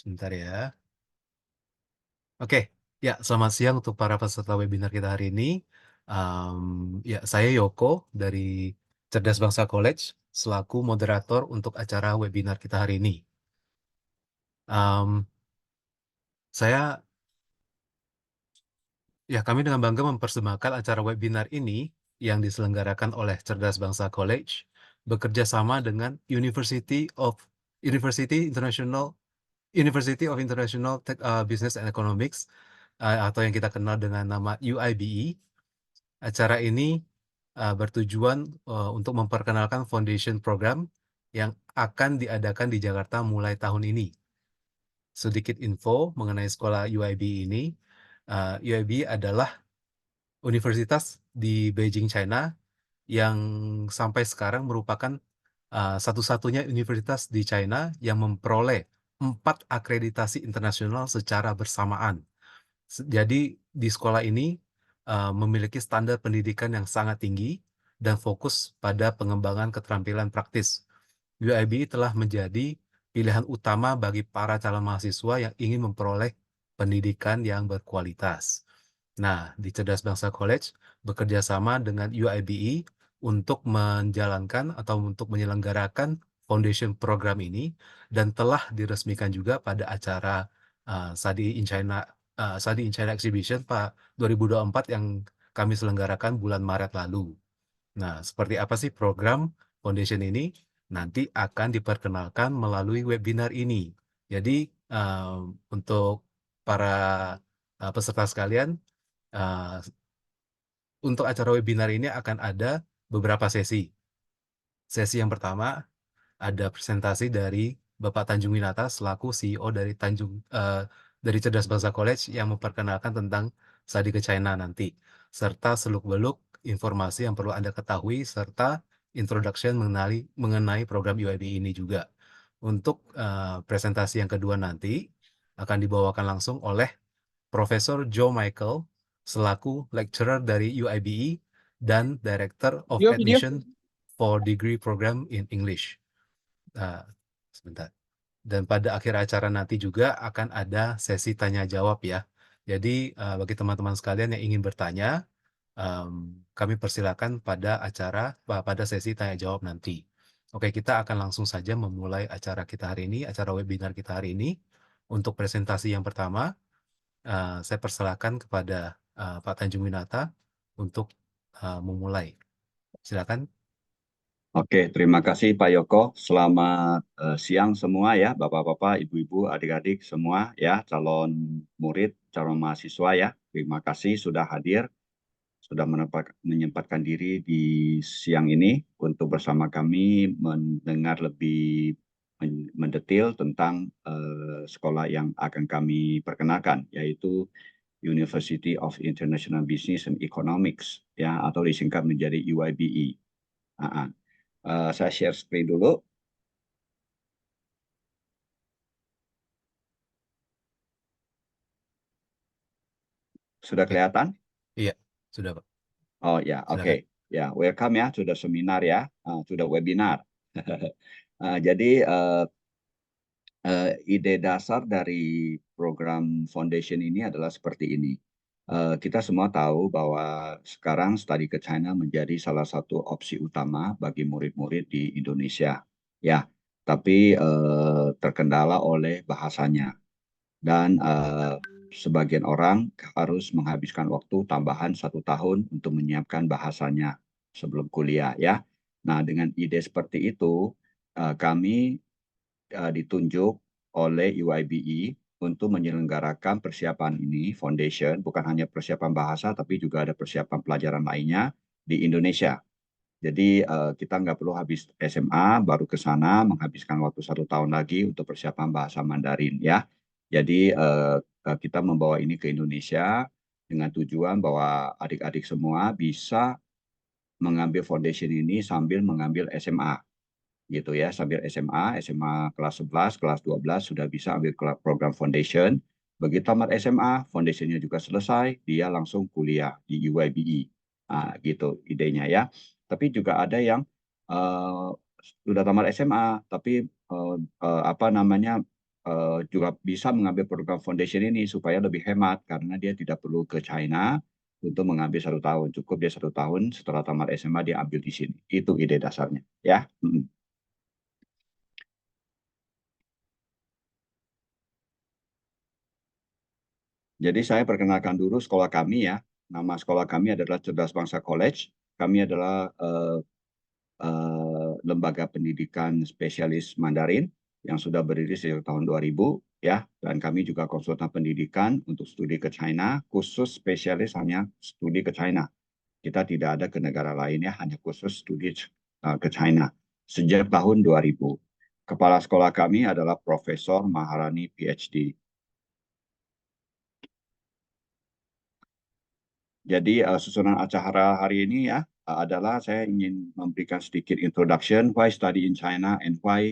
Sebentar ya. Oke, ya selamat siang untuk para peserta webinar kita hari ini. Ya saya Yoko dari Cerdas Bangsa College selaku moderator untuk acara webinar kita hari ini. Em, saya kami dengan bangga mempersembahkan acara webinar ini yang diselenggarakan oleh Cerdas Bangsa College bekerja sama dengan University of International Business and Economics atau yang kita kenal dengan nama UIBE. Acara ini bertujuan untuk memperkenalkan foundation program yang akan diadakan di Jakarta mulai tahun ini. Sedikit info mengenai sekolah UIBE ini. UIBE adalah universitas di Beijing, China yang sampai sekarang merupakan satu-satunya universitas di China yang memperoleh 4 akreditasi internasional secara bersamaan. Jadi di sekolah ini memiliki standar pendidikan yang sangat tinggi dan fokus pada pengembangan keterampilan praktis. UIB telah menjadi pilihan utama bagi para calon mahasiswa yang ingin memperoleh pendidikan yang berkualitas. Nah, di Cerdas Bangsa College bekerja sama dengan UIBE untuk menjalankan atau untuk menyelenggarakan foundation program ini dan telah diresmikan juga pada acara Study in China Exhibition 2024 yang kami selenggarakan bulan Maret lalu. Nah, seperti apa sih program foundation ini? Nanti akan diperkenalkan melalui webinar ini. Jadi, untuk para peserta sekalian, uh, untuk acara webinar ini akan ada beberapa sesi. Sesi yang pertama ada presentasi dari Bapak Tanjung Winata selaku CEO dari Cerdas Bangsa College yang memperkenalkan tentang studi ke China nanti, serta seluk-beluk informasi yang perlu Anda ketahui serta introduction mengenai program UIB ini juga. Untuk presentasi yang kedua nanti akan dibawakan langsung oleh Profesor Joe Michael selaku lecturer dari UIBE dan Director of Video. Admission for Degree Program in English. Nah, sebentar. Dan pada akhir acara nanti juga akan ada sesi tanya jawab ya. Jadi bagi teman-teman sekalian yang ingin bertanya, kami persilakan pada sesi tanya jawab nanti. Oke, kita akan langsung saja memulai acara kita hari ini, acara webinar kita hari ini. Untuk presentasi yang pertama, saya persilakan kepada Pak Tanjung Winata untuk memulai. Silakan. Oke, terima kasih Pak Yoko. Selamat siang semua ya, Bapak-bapak, Ibu-ibu, adik-adik semua ya, calon murid, calon mahasiswa ya. Terima kasih sudah hadir, sudah menyempatkan diri di siang ini untuk bersama kami mendengar lebih mendetil tentang sekolah yang akan kami perkenalkan, yaitu University of International Business and Economics ya, atau disingkat menjadi UIBE. Saya share screen dulu. Sudah Oke. kelihatan? Iya, sudah Pak. Oh ya, Silakan. oke. Ya, welcome ya, sudah seminar ya, sudah webinar. Jadi ide dasar dari program foundation ini adalah seperti ini. Kita semua tahu bahwa sekarang studi ke China menjadi salah satu opsi utama bagi murid-murid di Indonesia. Ya, tapi terkendala oleh bahasanya. Dan sebagian orang harus menghabiskan waktu tambahan 1 tahun untuk menyiapkan bahasanya sebelum kuliah ya. Nah, dengan ide seperti itu, kami ditunjuk oleh UIBE untuk menyelenggarakan persiapan ini, foundation, bukan hanya persiapan bahasa, tapi juga ada persiapan pelajaran lainnya di Indonesia. Jadi kita nggak perlu habis SMA baru ke sana menghabiskan waktu 1 tahun lagi untuk persiapan bahasa Mandarin ya. Jadi kita membawa ini ke Indonesia dengan tujuan bahwa adik-adik semua bisa mengambil foundation ini sambil mengambil SMA gitu ya, sambil SMA kelas 11, kelas 12 sudah bisa ambil program foundation. Begitu tamat SMA, foundationnya juga selesai, dia langsung kuliah di UIBE. Gitu idenya ya. Tapi juga ada yang sudah tamat SMA, tapi apa namanya juga bisa mengambil program foundation ini supaya lebih hemat karena dia tidak perlu ke China untuk mengambil 1 tahun. Cukup dia 1 tahun setelah tamat SMA dia ambil di sini. Itu ide dasarnya, ya. Jadi saya perkenalkan dulu sekolah kami ya. Nama sekolah kami adalah Cerdas Bangsa College. Kami adalah lembaga pendidikan spesialis Mandarin yang sudah berdiri sejak tahun 2000 ya, dan kami juga konsultan pendidikan untuk studi ke China, khusus spesialis hanya studi ke China. Kita tidak ada ke negara lain ya, hanya khusus studi ke China sejak tahun 2000. Kepala sekolah kami adalah Profesor Maharani PhD. Jadi susunan acara hari ini ya adalah saya ingin memberikan sedikit introduction why study in China and why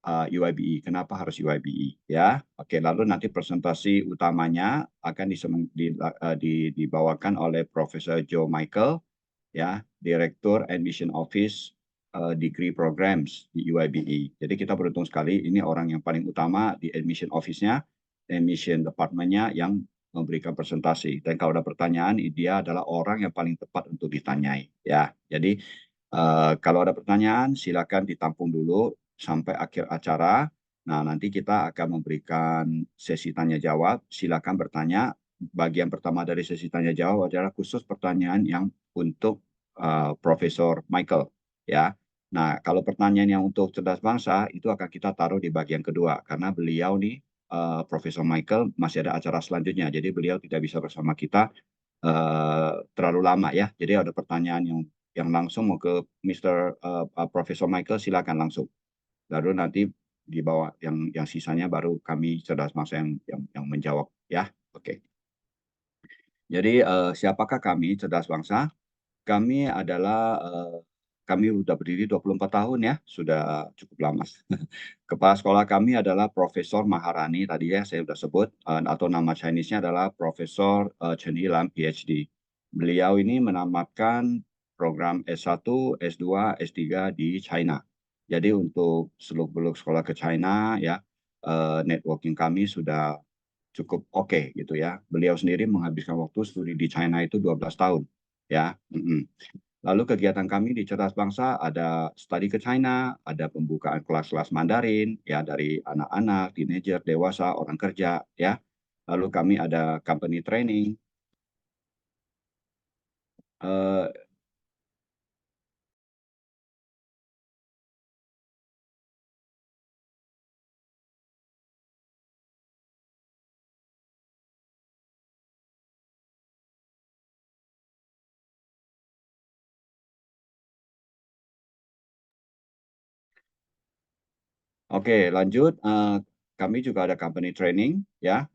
UIBE. Kenapa harus UIBE ya? Oke, lalu nanti presentasi utamanya akan dibawakan oleh Profesor Joe Michael ya, Direktur Admission Office Degree Programs di UIBE. Jadi kita beruntung sekali ini orang yang paling utama di admission office-nya, admission department-nya yang memberikan presentasi. Dan kalau ada pertanyaan, dia adalah orang yang paling tepat untuk ditanyai ya. Jadi kalau ada pertanyaan silakan ditampung dulu sampai akhir acara. Nah, nanti kita akan memberikan sesi tanya jawab. Silakan bertanya. Bagian pertama dari sesi tanya jawab adalah khusus pertanyaan yang untuk Profesor Michael ya. Nah, kalau pertanyaan yang untuk cerdas bangsa itu akan kita taruh di bagian kedua karena beliau nih Profesor Michael masih ada acara selanjutnya. Jadi beliau tidak bisa bersama kita terlalu lama ya. Jadi ada pertanyaan yang langsung mau ke Mr. Profesor Michael silakan langsung. Lalu nanti di bawah yang sisanya baru kami cerdas bangsa yang menjawab ya. Oke. Jadi siapakah kami cerdas bangsa? Kami adalah kami sudah berdiri 24 tahun ya, sudah cukup lama. Kepala sekolah kami adalah Profesor Maharani tadi ya saya sudah sebut atau nama Chinese-nya adalah Profesor Chen Yilan PhD. Beliau ini menamatkan program S1, S2, S3 di China. Jadi untuk seluk-beluk sekolah ke China ya networking kami sudah cukup oke gitu ya. Beliau sendiri menghabiskan waktu studi di China itu 12 tahun ya. Lalu kegiatan kami di Cerdas Bangsa ada studi ke China, ada pembukaan kelas-kelas Mandarin ya dari anak-anak, teenager, dewasa, orang kerja ya. Lalu kami ada company training. Eh, Oke, lanjut. Kami juga ada company training, ya,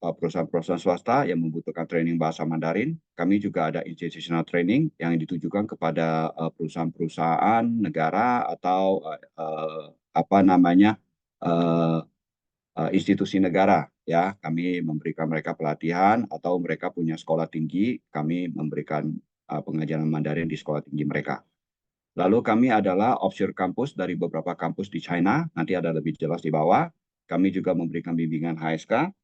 perusahaan-perusahaan swasta yang membutuhkan training bahasa Mandarin. Kami juga ada institutional training yang ditujukan kepada perusahaan-perusahaan negara atau apa namanya institusi negara. Ya, kami memberikan mereka pelatihan atau mereka punya sekolah tinggi, kami memberikan pengajaran Mandarin di sekolah tinggi mereka. Lalu kami adalah offshore kampus dari beberapa kampus di China, nanti ada lebih jelas di bawah. Kami juga memberikan bimbingan HSK,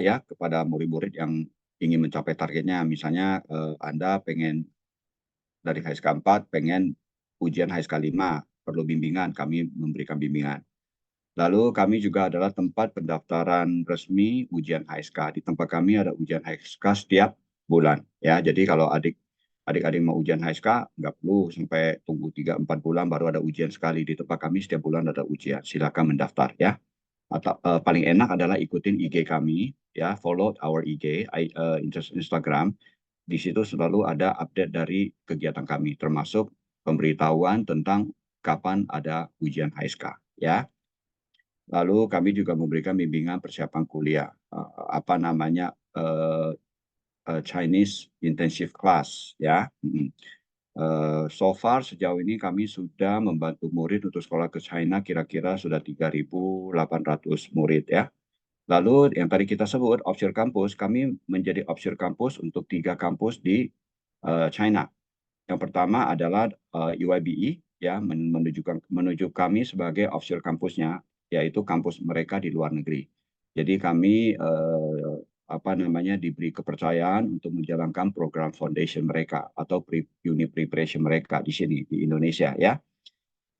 ya kepada murid-murid yang ingin mencapai targetnya. Misalnya Anda pengen dari HSK 4, pengen ujian HSK 5, perlu bimbingan, kami memberikan bimbingan. Lalu kami juga adalah tempat pendaftaran resmi ujian HSK. Di tempat kami ada ujian HSK setiap bulan. Ya, jadi kalau adik-adik mau ujian HSK, nggak perlu sampai tunggu 3-4 bulan baru ada ujian sekali. Di tempat kami setiap bulan ada ujian. Silakan mendaftar ya. Atau paling enak adalah ikutin IG kami, ya, follow our IG, Instagram. Di situ selalu ada update dari kegiatan kami, termasuk pemberitahuan tentang kapan ada ujian HSK. Ya. Lalu kami juga memberikan bimbingan persiapan kuliah, apa namanya Chinese Intensive Class, ya. So far sejauh ini kami sudah membantu murid untuk sekolah ke China kira-kira sudah 3.800 murid ya. Lalu yang tadi kita sebut offshore campus, kami menjadi offshore campus untuk 3 kampus di China. Yang pertama adalah UIBE, ya, menuju kami sebagai offshore kampusnya, yaitu kampus mereka di luar negeri. Jadi kami apa namanya diberi kepercayaan untuk menjalankan program foundation mereka atau uni preparation mereka di sini di Indonesia, ya.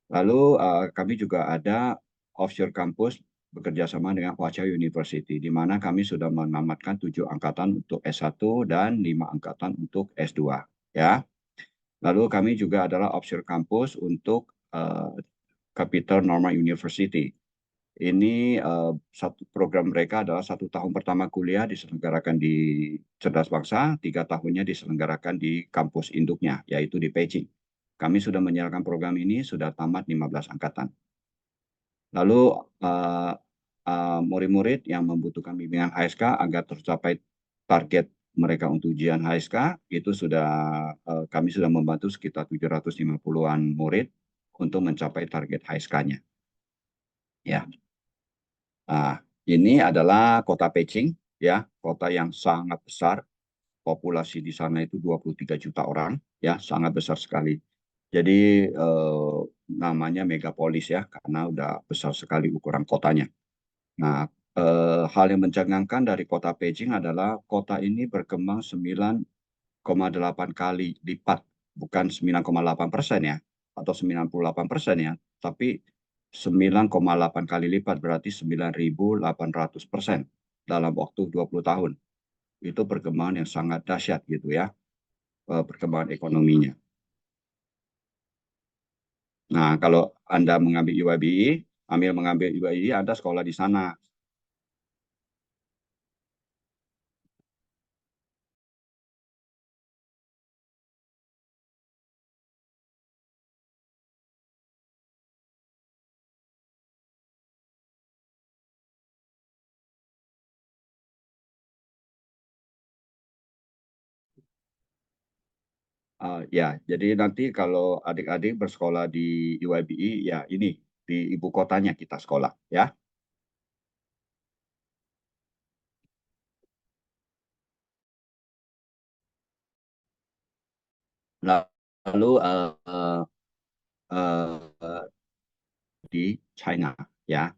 Lalu kami juga ada offshore kampus bekerja sama dengan Hwa Chong University, di mana kami sudah menamatkan 7 angkatan untuk S1 dan 5 angkatan untuk S2, ya. Lalu kami juga adalah offshore kampus untuk Capital Normal University. Ini satu program mereka adalah 1 tahun pertama kuliah diselenggarakan di Cerdas Bangsa, 3 tahunnya diselenggarakan di kampus induknya, yaitu di Beijing. Kami sudah menjalankan program ini, sudah tamat 15 angkatan. Lalu murid-murid yang membutuhkan bimbingan HSK agar tercapai target mereka untuk ujian HSK, itu sudah kami sudah membantu sekitar 750-an murid untuk mencapai target HSK-nya. Ya. Nah, ini adalah kota Beijing, ya, kota yang sangat besar. Populasi di sana itu 23 juta orang, ya, sangat besar sekali. Jadi namanya megapolis, ya, karena udah besar sekali ukuran kotanya. Nah, hal yang mencengangkan dari kota Beijing adalah kota ini berkembang 9,8 kali lipat, bukan 9,8% ya, atau 98% ya, tapi 9,8 kali lipat, berarti 9.800% dalam waktu 20 tahun. Itu perkembangan yang sangat dahsyat gitu ya, perkembangan ekonominya. Nah, kalau Anda mengambil UIBE, Anda sekolah di sana. Ya, jadi nanti kalau adik-adik bersekolah di UIBE, ya ini di ibu kotanya kita sekolah, ya. Lalu di China, ya.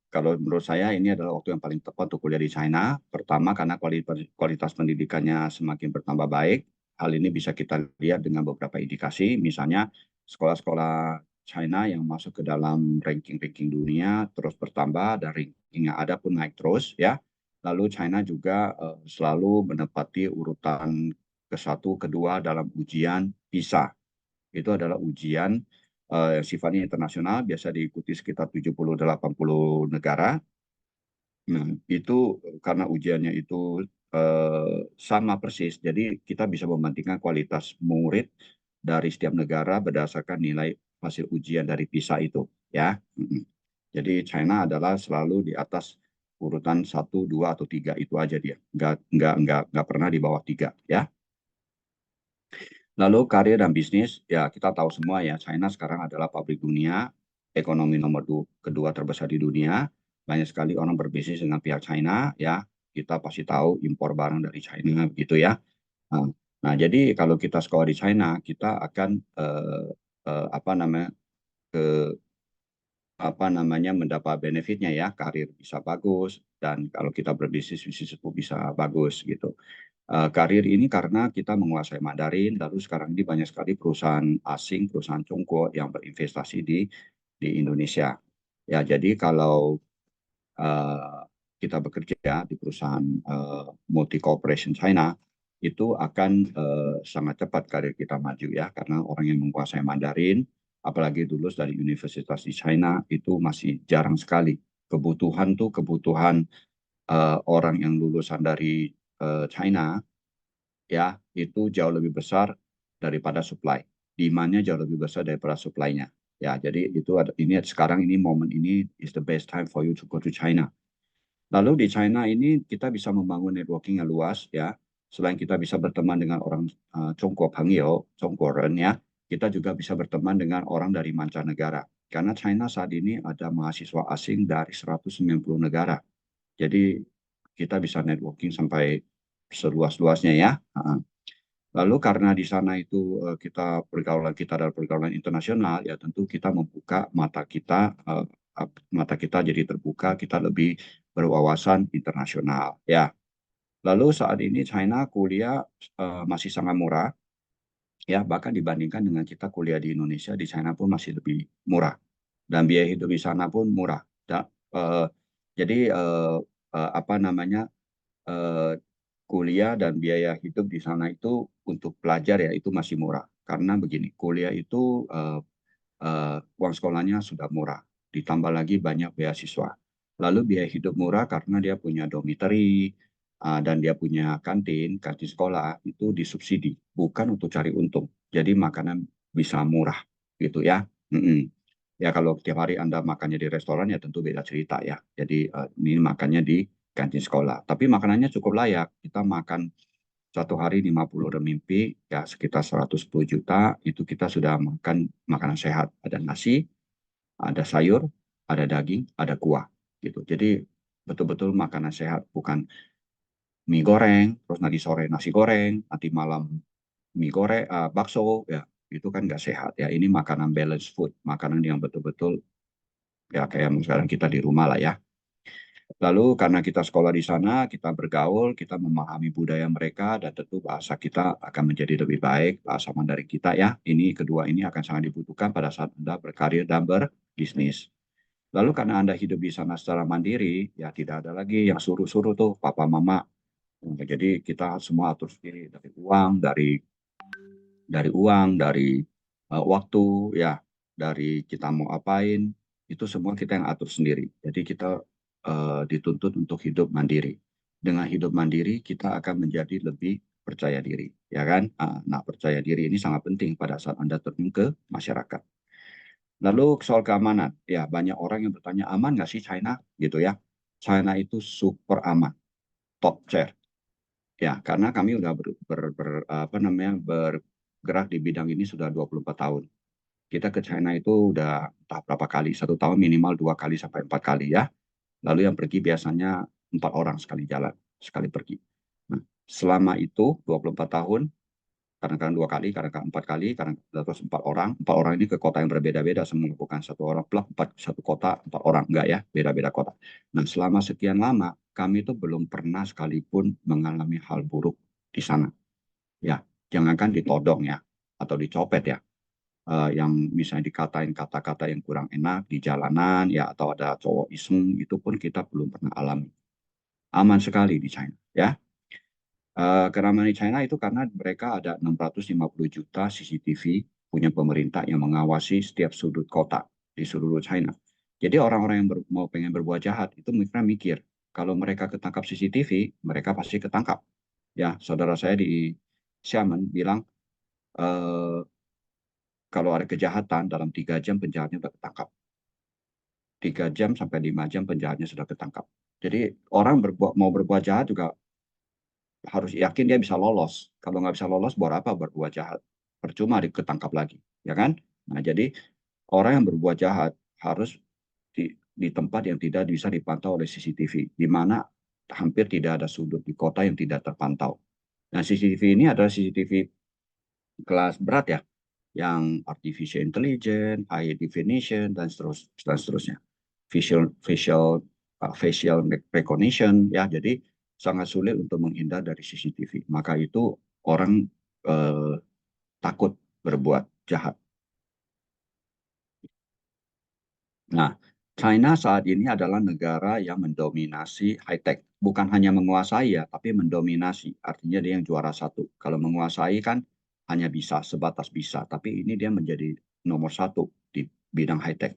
Kalau menurut saya ini adalah waktu yang paling tepat untuk kuliah di China. Pertama karena kualitas pendidikannya semakin bertambah baik. Hal ini bisa kita lihat dengan beberapa indikasi, misalnya sekolah-sekolah China yang masuk ke dalam ranking-ranking dunia terus bertambah dan ranking yang ada pun naik terus, ya. Lalu China juga selalu menempati urutan ke-1, kedua dalam ujian PISA. Itu adalah ujian sifatnya internasional, biasa diikuti sekitar 70-80 negara. Nah, itu karena ujiannya itu sama persis, jadi kita bisa membandingkan kualitas murid dari setiap negara berdasarkan nilai hasil ujian dari PISA itu, ya. Jadi China adalah selalu di atas urutan 1, 2, atau 3, itu aja dia. Nggak pernah di bawah 3, ya. Lalu karir dan bisnis, ya kita tahu semua ya, China sekarang adalah pabrik dunia, ekonomi nomor kedua terbesar di dunia. Banyak sekali orang berbisnis dengan pihak China, ya. Kita pasti tahu impor barang dari China, begitu ya. Nah, jadi kalau kita sekolah di China, kita akan apa namanya mendapat benefitnya ya, karir bisa bagus, dan kalau kita berbisnis itu bisa bagus gitu. Karir ini karena kita menguasai Mandarin, lalu sekarang ini banyak sekali perusahaan asing, perusahaan Tiongkok yang berinvestasi di Indonesia. Ya, jadi kalau kita bekerja di perusahaan multi corporation China, itu akan sangat cepat karir kita maju ya, karena orang yang menguasai Mandarin, apalagi lulus dari universitas di China, itu masih jarang sekali. Kebutuhan orang yang lulusan dari China, ya, itu jauh lebih besar daripada supply. Demand-nya jauh lebih besar daripada supply-nya. Ya, jadi ini sekarang ini momen ini is the best time for you to go to China. Lalu di China ini kita bisa membangun networking yang luas, ya. Selain kita bisa berteman dengan orang Zhongguo Pengyou, Zhongguoren, ya, kita juga bisa berteman dengan orang dari mancanegara. Karena China saat ini ada mahasiswa asing dari 190 negara. Jadi kita bisa networking sampai seluas-luasnya ya. Lalu karena di sana itu pergaulan kita adalah pergaulan internasional, ya tentu kita membuka mata kita jadi terbuka, kita lebih berwawasan internasional. Ya, lalu saat ini China kuliah masih sangat murah, ya bahkan dibandingkan dengan kita kuliah di Indonesia, di China pun masih lebih murah dan biaya hidup di sana pun murah. Eh, jadi apa namanya eh, kuliah dan biaya hidup di sana itu untuk pelajar ya itu masih murah karena begini kuliah itu uang sekolahnya sudah murah ditambah lagi banyak beasiswa lalu biaya hidup murah karena dia punya dormitory dan dia punya kantin sekolah itu disubsidi bukan untuk cari untung jadi makanan bisa murah gitu ya. Mm-mm. Ya kalau tiap hari Anda makannya di restoran ya tentu beda cerita ya. Jadi ini makannya di kantin sekolah. Tapi makanannya cukup layak. Kita makan satu hari 50 remimpi, ya sekitar 110 juta, itu kita sudah makan makanan sehat. Ada nasi, ada sayur, ada daging, ada kuah. Gitu. Jadi betul-betul makanan sehat, bukan mie goreng, terus nanti sore nasi goreng, nanti malam mie goreng, bakso, ya itu kan nggak sehat. Ya ini makanan balance food, makanan yang betul-betul ya kayak sekarang kita di rumah lah ya. Lalu karena kita sekolah di sana, kita bergaul, kita memahami budaya mereka, dan tentu bahasa kita akan menjadi lebih baik, bahasa Mandarin kita ya. Ini kedua ini akan sangat dibutuhkan pada saat Anda berkarir dan berbisnis. Lalu karena Anda hidup di sana secara mandiri, ya tidak ada lagi yang suruh-suruh tuh papa mama. Jadi kita semua atur sendiri dari waktu, ya, dari kita mau apain, itu semua kita yang atur sendiri. Jadi kita dituntut untuk hidup mandiri. Dengan hidup mandiri, kita akan menjadi lebih percaya diri, ya kan? Nah, percaya diri ini sangat penting pada saat Anda terjun ke masyarakat. Lalu soal keamanan, ya banyak orang yang bertanya aman nggak sih China, gitu ya? China itu super aman, top chair. Ya, karena kami udah bergerak di bidang ini sudah 24 tahun. Kita ke China itu udah entah berapa kali, satu tahun minimal 2 kali sampai 4 kali ya. Lalu yang pergi biasanya 4 orang sekali jalan, sekali pergi. Nah, selama itu 24 tahun, kadang-kadang 2 kali, kadang-kadang 4 kali, kadang terus 4 orang. 4 orang ini ke kota yang berbeda-beda, semua bukan satu orang plak, satu kota, 4 orang, enggak ya, beda-beda kota. Nah, selama sekian lama, kami itu belum pernah sekalipun mengalami hal buruk di sana. Ya, jangankan ditodong ya, atau dicopet ya, yang misalnya dikatain kata-kata yang kurang enak di jalanan ya atau ada cowok iseng itu pun kita belum pernah alami. Aman sekali di China ya. Keamanan di China itu karena mereka ada 650 juta CCTV punya pemerintah yang mengawasi setiap sudut kota di seluruh China. Jadi orang-orang yang mau pengen berbuat jahat itu mereka mikir kalau mereka ketangkap CCTV mereka pasti ketangkap. Ya, saudara saya di Xiamen bilang eh, kalau ada kejahatan dalam 3 jam penjahatnya sudah ketangkap. 3 jam sampai 5 jam penjahatnya sudah ketangkap. Jadi orang mau berbuat jahat juga harus yakin dia bisa lolos. Kalau nggak bisa lolos, buat apa berbuat jahat? Percuma diketangkap lagi, ya kan? Nah, jadi orang yang berbuat jahat harus di tempat yang tidak bisa dipantau oleh CCTV, di mana hampir tidak ada sudut di kota yang tidak terpantau. Nah, CCTV ini adalah CCTV kelas berat ya, yang artificial intelligence, high definition, dan seterusnya. Facial recognition ya, jadi sangat sulit untuk menghindar dari CCTV. Maka itu orang eh, takut berbuat jahat. Nah, China saat ini adalah negara yang mendominasi high tech. Bukan hanya menguasai ya, tapi mendominasi. Artinya dia yang juara satu. Kalau menguasai kan hanya bisa, sebatas bisa. Tapi ini dia menjadi nomor satu di bidang high tech.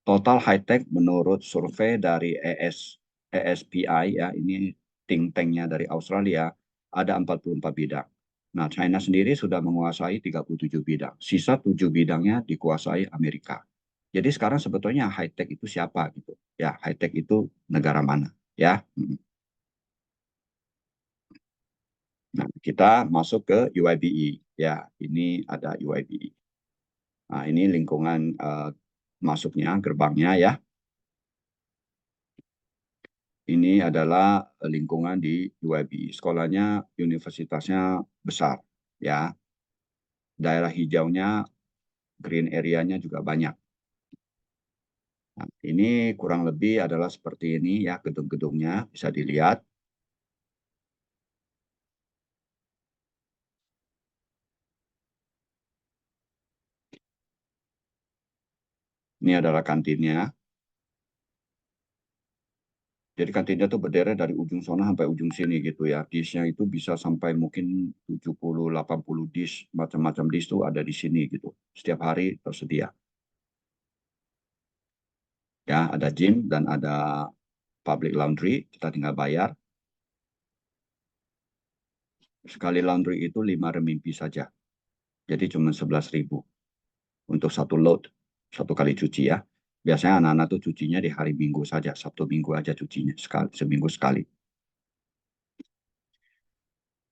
Total high tech menurut survei dari ESPI ya, ini think tanknya dari Australia, ada 44 bidang. Nah, China sendiri sudah menguasai 37 bidang. Sisa 7 bidangnya dikuasai Amerika. Jadi sekarang sebetulnya high tech itu siapa gitu? Ya, high tech itu negara mana? Ya. Nah, kita masuk ke UIBE. Ya, ini ada UIBE. Nah, ini lingkungan masuknya, gerbangnya ya. Ini adalah lingkungan di UIBE. Sekolahnya, universitasnya besar. ya. Daerah hijaunya, green area-nya juga banyak. Nah, ini kurang lebih adalah seperti ini ya gedung-gedungnya, bisa dilihat. Ini adalah kantinnya. Jadi kantinnya tuh berderet dari ujung sana sampai ujung sini gitu ya. Dish-nya itu bisa sampai mungkin 70-80 dish, macam-macam dish tuh ada di sini gitu. Setiap hari tersedia. Ya, ada gym dan ada public laundry, kita tinggal bayar. Sekali laundry itu 5 renminbi saja. Jadi cuma 11.000 untuk satu load, satu kali cuci ya. Biasanya anak-anak tuh cucinya di hari Minggu saja, Sabtu Minggu aja cucinya, seminggu sekali.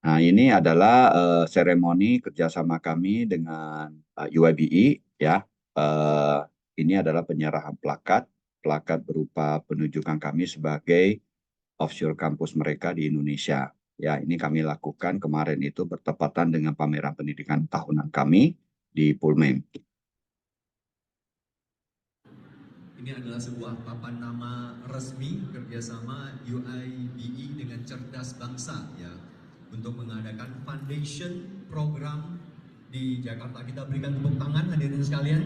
Nah, ini adalah seremoni kerjasama kami dengan UIBE ya. Eh, ini adalah penyerahan plakat, plakat berupa penunjukan kami sebagai offshore kampus mereka di Indonesia. Ya, ini kami lakukan kemarin itu bertepatan dengan pameran pendidikan tahunan kami di Pulmen. Ini adalah sebuah papan nama resmi kerjasama UIBE dengan Cerdas Bangsa ya untuk mengadakan foundation program di Jakarta. Kita berikan tepuk tangan hadirin sekalian.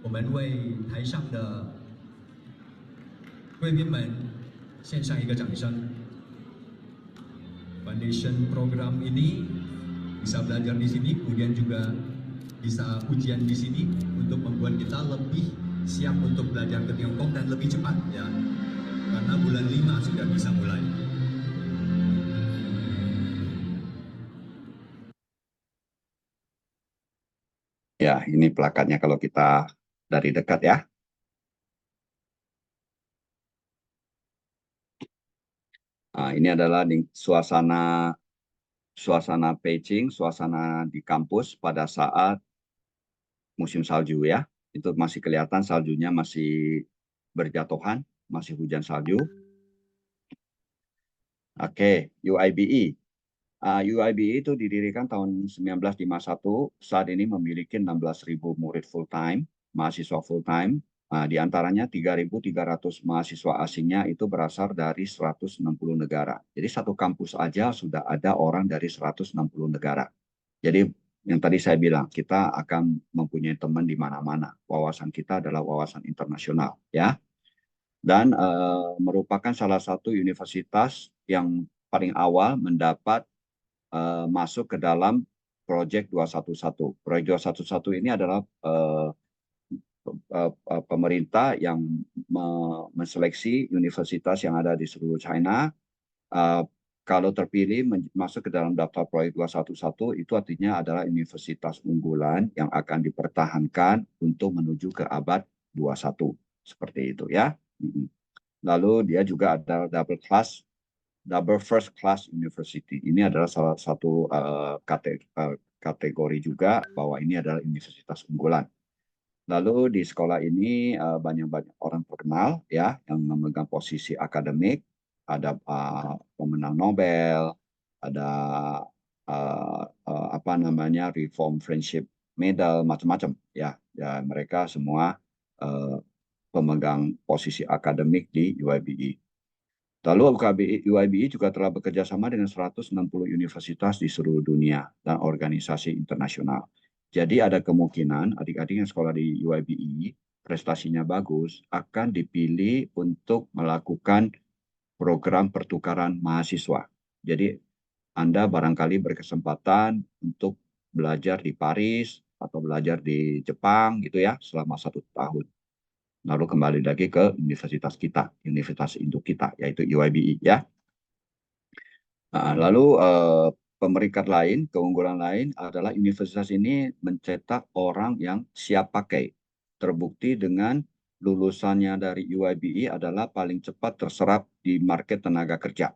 我们为台上的贵宾们献上一个掌声。Foundation program ini bisa belajar di sini, kemudian juga bisa ujian di sini untuk membuat kita lebih siap untuk belajar ke Tiongkok dan lebih cepat ya. Karena bulan 5 sudah bisa mulai. Ya, ini plakatnya kalau kita dari dekat ya. Nah, ini adalah suasana Beijing, suasana di kampus pada saat musim salju ya. Itu masih kelihatan saljunya masih berjatuhan, masih hujan salju. Oke, UIBE. UIBE itu didirikan tahun 1951, saat ini memiliki 16.000 murid full time, mahasiswa full time. Di antaranya 3.300 mahasiswa asingnya itu berasal dari 160 negara. Jadi satu kampus aja sudah ada orang dari 160 negara. Jadi yang tadi saya bilang, kita akan mempunyai teman di mana-mana. Wawasan kita adalah wawasan internasional, ya. Dan merupakan salah satu universitas yang paling awal mendapat masuk ke dalam Proyek 211. Proyek 211 ini adalah pemerintah yang menseleksi universitas yang ada di seluruh China. Kalau terpilih masuk ke dalam daftar proyek 211 itu artinya adalah universitas unggulan yang akan dipertahankan untuk menuju ke abad 21. Seperti itu ya. Lalu dia juga ada double first class university. Ini adalah salah satu kategori juga bahwa ini adalah universitas unggulan. Lalu di sekolah ini banyak-banyak orang terkenal ya yang memegang posisi akademik, ada pemenang Nobel, ada apa namanya Reform Friendship Medal, macam-macam ya. Ya mereka semua pemegang posisi akademik di UIBE. Lalu UIBE juga telah bekerja sama dengan 160 universitas di seluruh dunia dan organisasi internasional. Jadi ada kemungkinan adik-adik yang sekolah di UIBE prestasinya bagus akan dipilih untuk melakukan program pertukaran mahasiswa. Jadi Anda barangkali berkesempatan untuk belajar di Paris atau belajar di Jepang gitu ya selama 1 tahun. Lalu kembali lagi ke universitas kita, universitas induk kita, yaitu UIBE ya. Lalu pemeringkat lain, keunggulan lain adalah universitas ini mencetak orang yang siap pakai. Terbukti dengan lulusannya dari UIBE adalah paling cepat terserap di market tenaga kerja.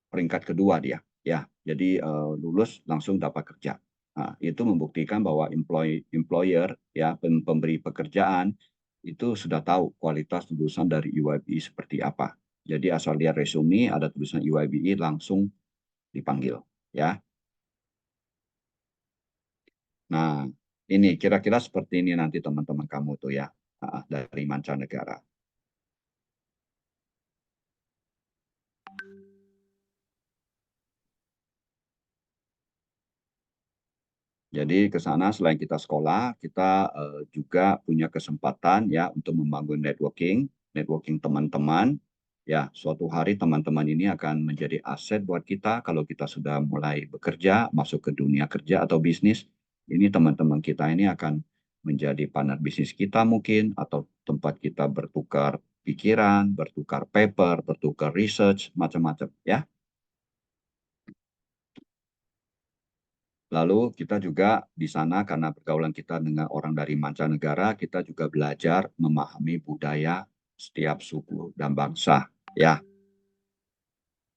Peringkat kedua dia, ya. Jadi lulus langsung dapat kerja. Nah, itu membuktikan bahwa employer ya pemberi pekerjaan itu sudah tahu kualitas lulusan dari UIBE seperti apa. Jadi asal lihat resume ada tulisan UIBE langsung dipanggil ya. Nah, ini kira-kira seperti ini nanti teman-teman kamu tuh ya, dari mancanegara. Jadi ke sana selain kita sekolah, kita juga punya kesempatan ya untuk membangun networking teman-teman. Ya, suatu hari teman-teman ini akan menjadi aset buat kita kalau kita sudah mulai bekerja, masuk ke dunia kerja atau bisnis. Ini teman-teman kita ini akan menjadi partner bisnis kita mungkin, atau tempat kita bertukar pikiran, bertukar paper, bertukar research, macam-macam ya. Lalu kita juga di sana karena pergaulan kita dengan orang dari mancanegara, kita juga belajar memahami budaya setiap suku dan bangsa. Ya,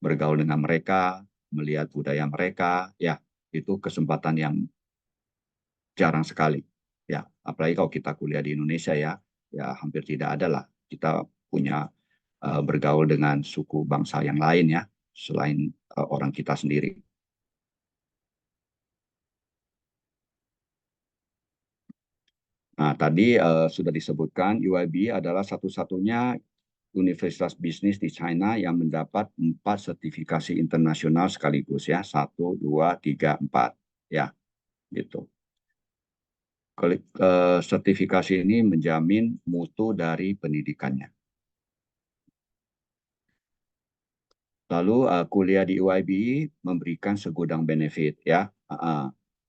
bergaul dengan mereka, melihat budaya mereka, ya, itu kesempatan yang jarang sekali. Ya, apalagi kalau kita kuliah di Indonesia ya, ya hampir tidak ada lah kita punya bergaul dengan suku bangsa yang lain ya, selain orang kita sendiri. Nah, tadi sudah disebutkan UIB adalah satu-satunya universitas bisnis di China yang mendapat 4 sertifikasi internasional sekaligus ya, 1, 2, 3, 4 ya, gitu. Sertifikasi ini menjamin mutu dari pendidikannya. Lalu kuliah di UIB memberikan segudang benefit ya.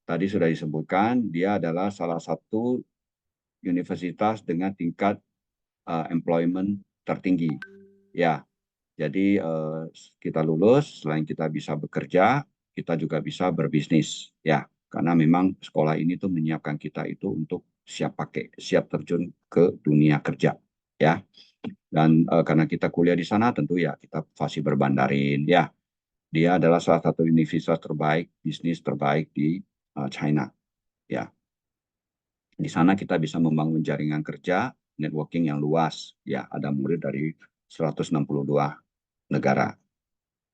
Tadi sudah disebutkan dia adalah salah satu universitas dengan tingkat employment tertinggi. Ya, jadi kita lulus, selain kita bisa bekerja, kita juga bisa berbisnis. Ya, karena memang sekolah ini tuh menyiapkan kita itu untuk siap terjun ke dunia kerja. Ya, dan karena kita kuliah di sana, tentu ya kita pasti berbandarin. Ya, dia adalah salah satu universitas terbaik, bisnis terbaik di China. Ya, di sana kita bisa membangun jaringan kerja, networking yang luas. Ya, ada murid dari 162 negara.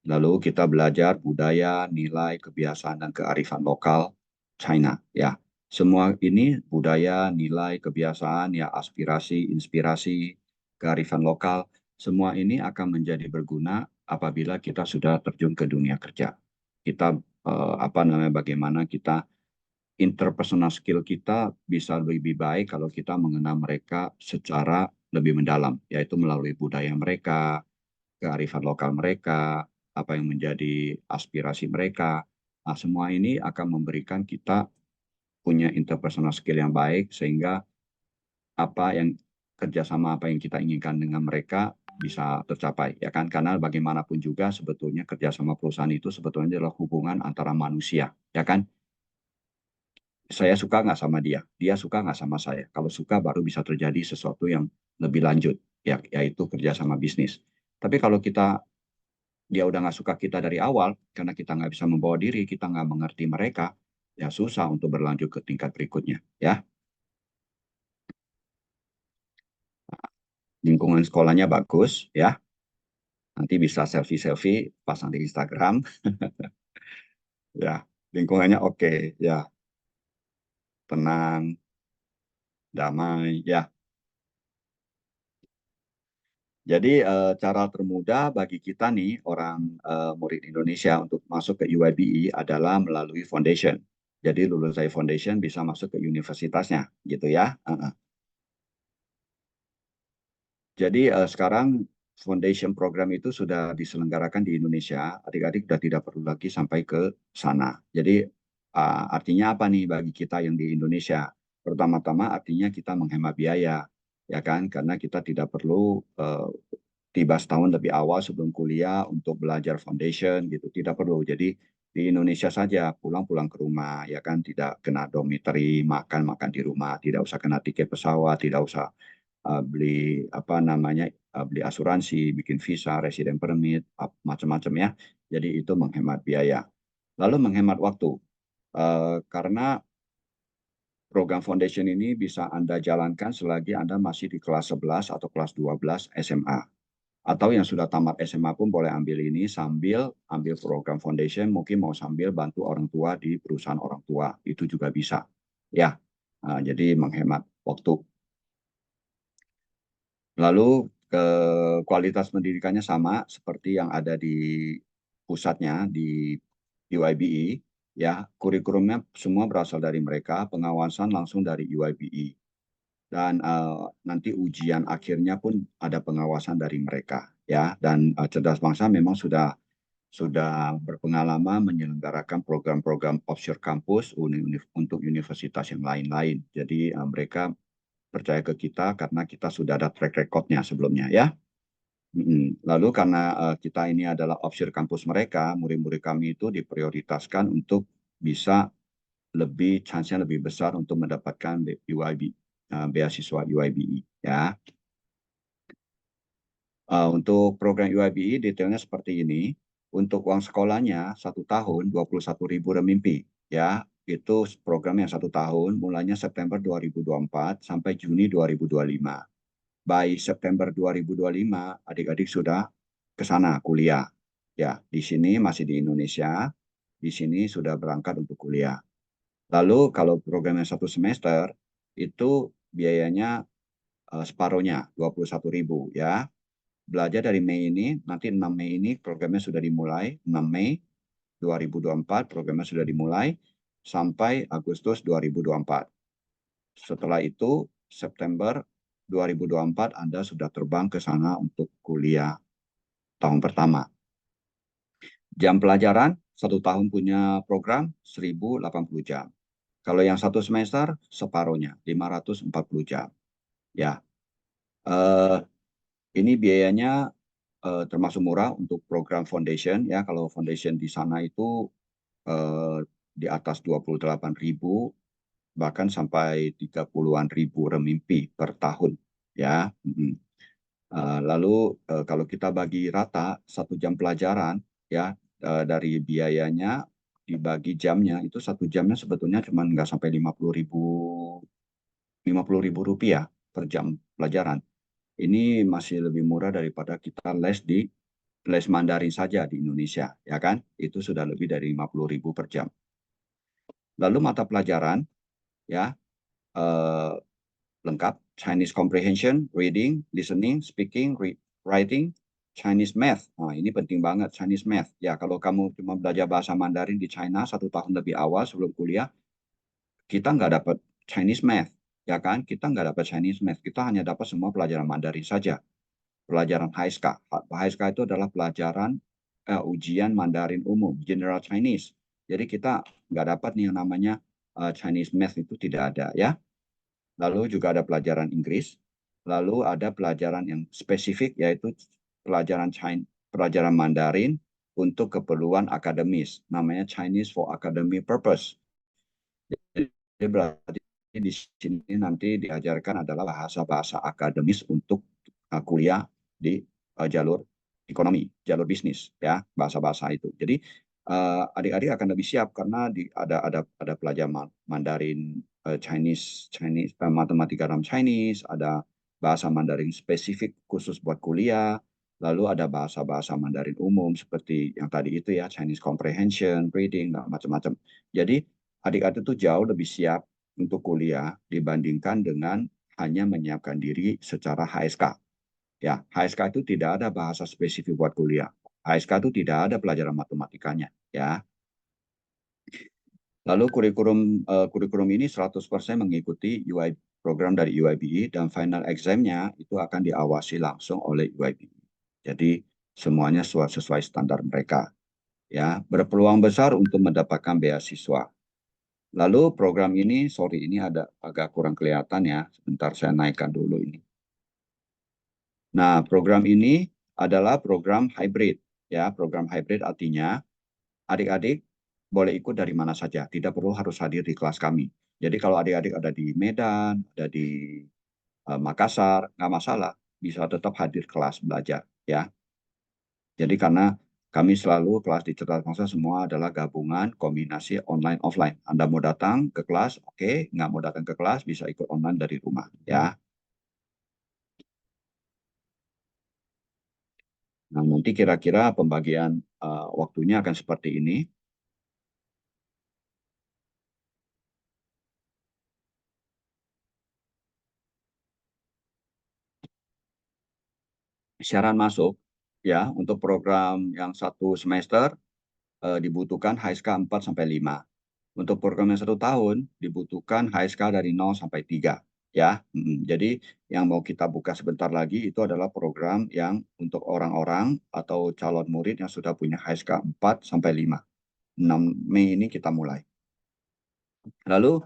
Lalu kita belajar budaya, nilai, kebiasaan, dan kearifan lokal China. Ya, semua ini budaya, nilai, kebiasaan, ya aspirasi, inspirasi, kearifan lokal, semua ini akan menjadi berguna apabila kita sudah terjun ke dunia kerja. Kita bagaimana kita interpersonal skill kita bisa lebih baik kalau kita mengenal mereka secara lebih mendalam, yaitu melalui budaya mereka, kearifan lokal mereka, apa yang menjadi aspirasi mereka. Nah, semua ini akan memberikan kita punya interpersonal skill yang baik sehingga kerjasama apa yang kita inginkan dengan mereka bisa tercapai, ya kan? Karena bagaimanapun juga sebetulnya kerjasama perusahaan itu sebetulnya adalah hubungan antara manusia, ya kan? Saya suka nggak sama dia, dia suka nggak sama saya. Kalau suka baru bisa terjadi sesuatu yang lebih lanjut, ya, yaitu kerjasama bisnis. Tapi kalau dia udah nggak suka kita dari awal, karena kita nggak bisa membawa diri, kita nggak mengerti mereka, ya susah untuk berlanjut ke tingkat berikutnya. Ya, lingkungan sekolahnya bagus, ya. Nanti bisa selfie-selfie pasang di Instagram, ya. Lingkungannya oke, ya, tenang, damai, ya. Jadi cara termudah bagi kita nih orang murid Indonesia untuk masuk ke UIBE adalah melalui foundation. Jadi lulus dari foundation bisa masuk ke universitasnya, gitu ya. Jadi sekarang foundation program itu sudah diselenggarakan di Indonesia. Adik-adik sudah tidak perlu lagi sampai ke sana. Jadi artinya apa nih bagi kita yang di Indonesia? Pertama-tama artinya kita menghemat biaya, ya kan? Karena kita tidak perlu tiba setahun lebih awal sebelum kuliah untuk belajar foundation gitu, tidak perlu. Jadi di Indonesia saja pulang-pulang ke rumah, ya kan, tidak kena dormitory, makan di rumah, tidak usah kena tiket pesawat, tidak usah beli asuransi, bikin visa, resident permit, macam-macam ya. Jadi itu menghemat biaya. Lalu menghemat waktu, karena program foundation ini bisa Anda jalankan selagi Anda masih di kelas 11 atau kelas 12 SMA. Atau yang sudah tamat SMA pun boleh ambil ini sambil ambil program foundation, mungkin mau sambil bantu orang tua di perusahaan orang tua, itu juga bisa. ya. Jadi menghemat waktu. Lalu kualitas pendidikannya sama seperti yang ada di pusatnya di UIBE, ya. Kurikulumnya semua berasal dari mereka, pengawasan langsung dari UIBE, dan nanti ujian akhirnya pun ada pengawasan dari mereka, ya. Dan Cerdas Bangsa memang sudah berpengalaman menyelenggarakan program-program offshore kampus untuk universitas yang lain-lain. Jadi mereka percaya ke kita karena kita sudah ada track record-nya sebelumnya, ya. Lalu karena kita ini adalah offshore kampus mereka, murid-murid kami itu diprioritaskan untuk bisa chance-nya lebih besar untuk mendapatkan beasiswa UIBE, ya. Untuk program UIBE detailnya seperti ini. Untuk uang sekolahnya 1 tahun 21.000 renminbi, ya. Itu program yang 1 tahun, mulanya September 2024 sampai Juni 2025. By September 2025, adik-adik sudah ke sana kuliah. Ya, di sini masih di Indonesia, di sini sudah berangkat untuk kuliah. Lalu kalau programnya 1 semester, itu biayanya separuhnya 21.000, ya. Belajar dari Mei ini, nanti 6 Mei ini programnya sudah dimulai, 6 Mei 2024 programnya sudah dimulai sampai Agustus 2024. Setelah itu, September 2024 Anda sudah terbang ke sana untuk kuliah tahun pertama. Jam pelajaran, 1 tahun punya program 1080 jam. Kalau yang 1 semester, separuhnya, 540 jam. Ya, ini biayanya termasuk murah untuk program foundation, ya. Kalau foundation di sana itu di atas 28.000, bahkan sampai 30-an ribu renminbi per tahun, ya. Lalu kalau kita bagi rata 1 jam pelajaran, ya, dari biayanya dibagi jamnya, itu 1 jamnya sebetulnya cuma nggak sampai 50.000 rupiah per jam pelajaran. Ini masih lebih murah daripada kita les Mandarin saja di Indonesia, ya kan? Itu sudah lebih dari 50.000 per jam. Lalu mata pelajaran, ya, lengkap: Chinese comprehension, reading, listening, speaking, writing, Chinese math. Nah, ini penting banget, Chinese math. Ya, kalau kamu cuma belajar bahasa Mandarin di China 1 tahun lebih awal sebelum kuliah, kita nggak dapat Chinese math, ya kan? Kita nggak dapat Chinese math. Kita hanya dapat semua pelajaran Mandarin saja. Pelajaran HSK. HSK itu adalah pelajaran ujian Mandarin umum, General Chinese. Jadi kita nggak dapat nih yang namanya Chinese math, itu tidak ada, ya. Lalu juga ada pelajaran Inggris. Lalu ada pelajaran yang spesifik, yaitu pelajaran Mandarin untuk keperluan akademis. Namanya Chinese for Academic Purpose. Jadi berarti di sini nanti diajarkan adalah bahasa-bahasa akademis untuk kuliah di jalur ekonomi, jalur bisnis, ya, bahasa-bahasa itu. Jadi adik-adik akan lebih siap karena ada pelajaran Mandarin, Chinese, matematika dalam Chinese, ada bahasa Mandarin spesifik khusus buat kuliah, lalu ada bahasa-bahasa Mandarin umum seperti yang tadi itu, ya, Chinese comprehension, reading, macam-macam. Jadi adik-adik itu jauh lebih siap untuk kuliah dibandingkan dengan hanya menyiapkan diri secara HSK. Ya, HSK itu tidak ada bahasa spesifik buat kuliah. HSK itu tidak ada pelajaran matematikanya, ya. Lalu kurikulum ini 100% mengikuti program dari UIBE, dan final exam-nya itu akan diawasi langsung oleh UIBE. Jadi semuanya sesuai standar mereka, ya. Berpeluang besar untuk mendapatkan beasiswa. Lalu program ini, sorry, ini agak kurang kelihatan, ya. Sebentar saya naikkan dulu ini. Nah, program ini adalah program hybrid, ya. Program hybrid artinya adik-adik boleh ikut dari mana saja, tidak perlu harus hadir di kelas kami. Jadi kalau adik-adik ada di Medan, ada di Makassar, nggak masalah, bisa tetap hadir kelas belajar, ya. Jadi karena kami selalu kelas di Cerdas Bangsa semua adalah gabungan kombinasi online offline. Anda mau datang ke kelas, oke. Nggak mau datang ke kelas, bisa ikut online dari rumah, ya. Nah, nanti kira-kira pembagian waktunya akan seperti ini. syarat masuk ya untuk program yang 1 semester dibutuhkan HSK 4 sampai 5. Untuk program yang 1 tahun dibutuhkan HSK dari 0 sampai 3 ya. Jadi yang mau kita buka sebentar lagi itu adalah program yang untuk orang-orang atau calon murid yang sudah punya HSK 4 sampai 5. 6 Mei ini kita mulai. Lalu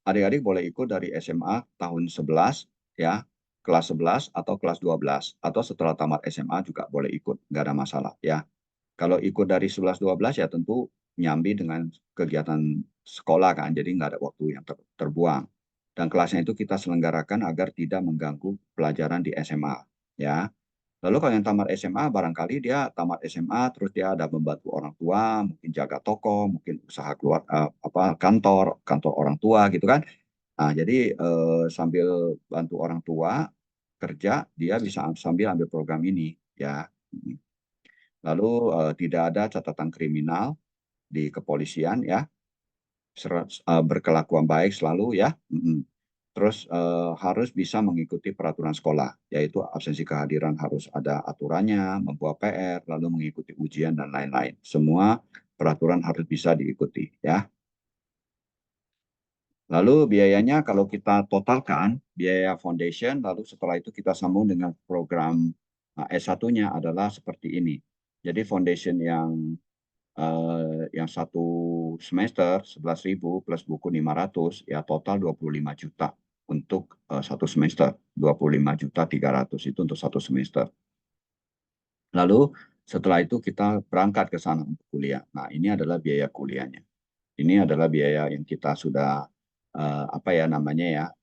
adik-adik boleh ikut dari SMA tahun 11 ya, kelas 11 atau kelas 12 atau setelah tamat SMA juga boleh ikut, nggak ada masalah ya. Kalau ikut dari 11-12 ya tentu nyambi dengan kegiatan sekolah kan, jadi nggak ada waktu yang terbuang. Dan kelasnya itu kita selenggarakan agar tidak mengganggu pelajaran di SMA ya. Lalu kalau yang tamat SMA, barangkali dia tamat SMA, terus dia ada membantu orang tua, mungkin jaga toko, mungkin usaha keluar kantor orang tua gitu kan. Nah, jadi sambil bantu orang tua kerja, dia bisa sambil ambil program ini ya. Lalu tidak ada catatan kriminal di kepolisian ya, berkelakuan baik selalu ya. Terus harus bisa mengikuti peraturan sekolah, yaitu absensi kehadiran harus ada aturannya, membuat PR, lalu mengikuti ujian dan lain-lain. Semua peraturan harus bisa diikuti ya. Lalu biayanya kalau kita totalkan, biaya foundation, lalu setelah itu kita sambung dengan program S1-nya adalah seperti ini. Jadi foundation yang 1 semester 11.000 plus buku 500 ya total 25 juta untuk 1 semester, 25.300.000 itu untuk 1 semester. Lalu setelah itu kita berangkat ke sana untuk kuliah. Nah, ini adalah biaya kuliahnya. Ini adalah biaya yang kita sudah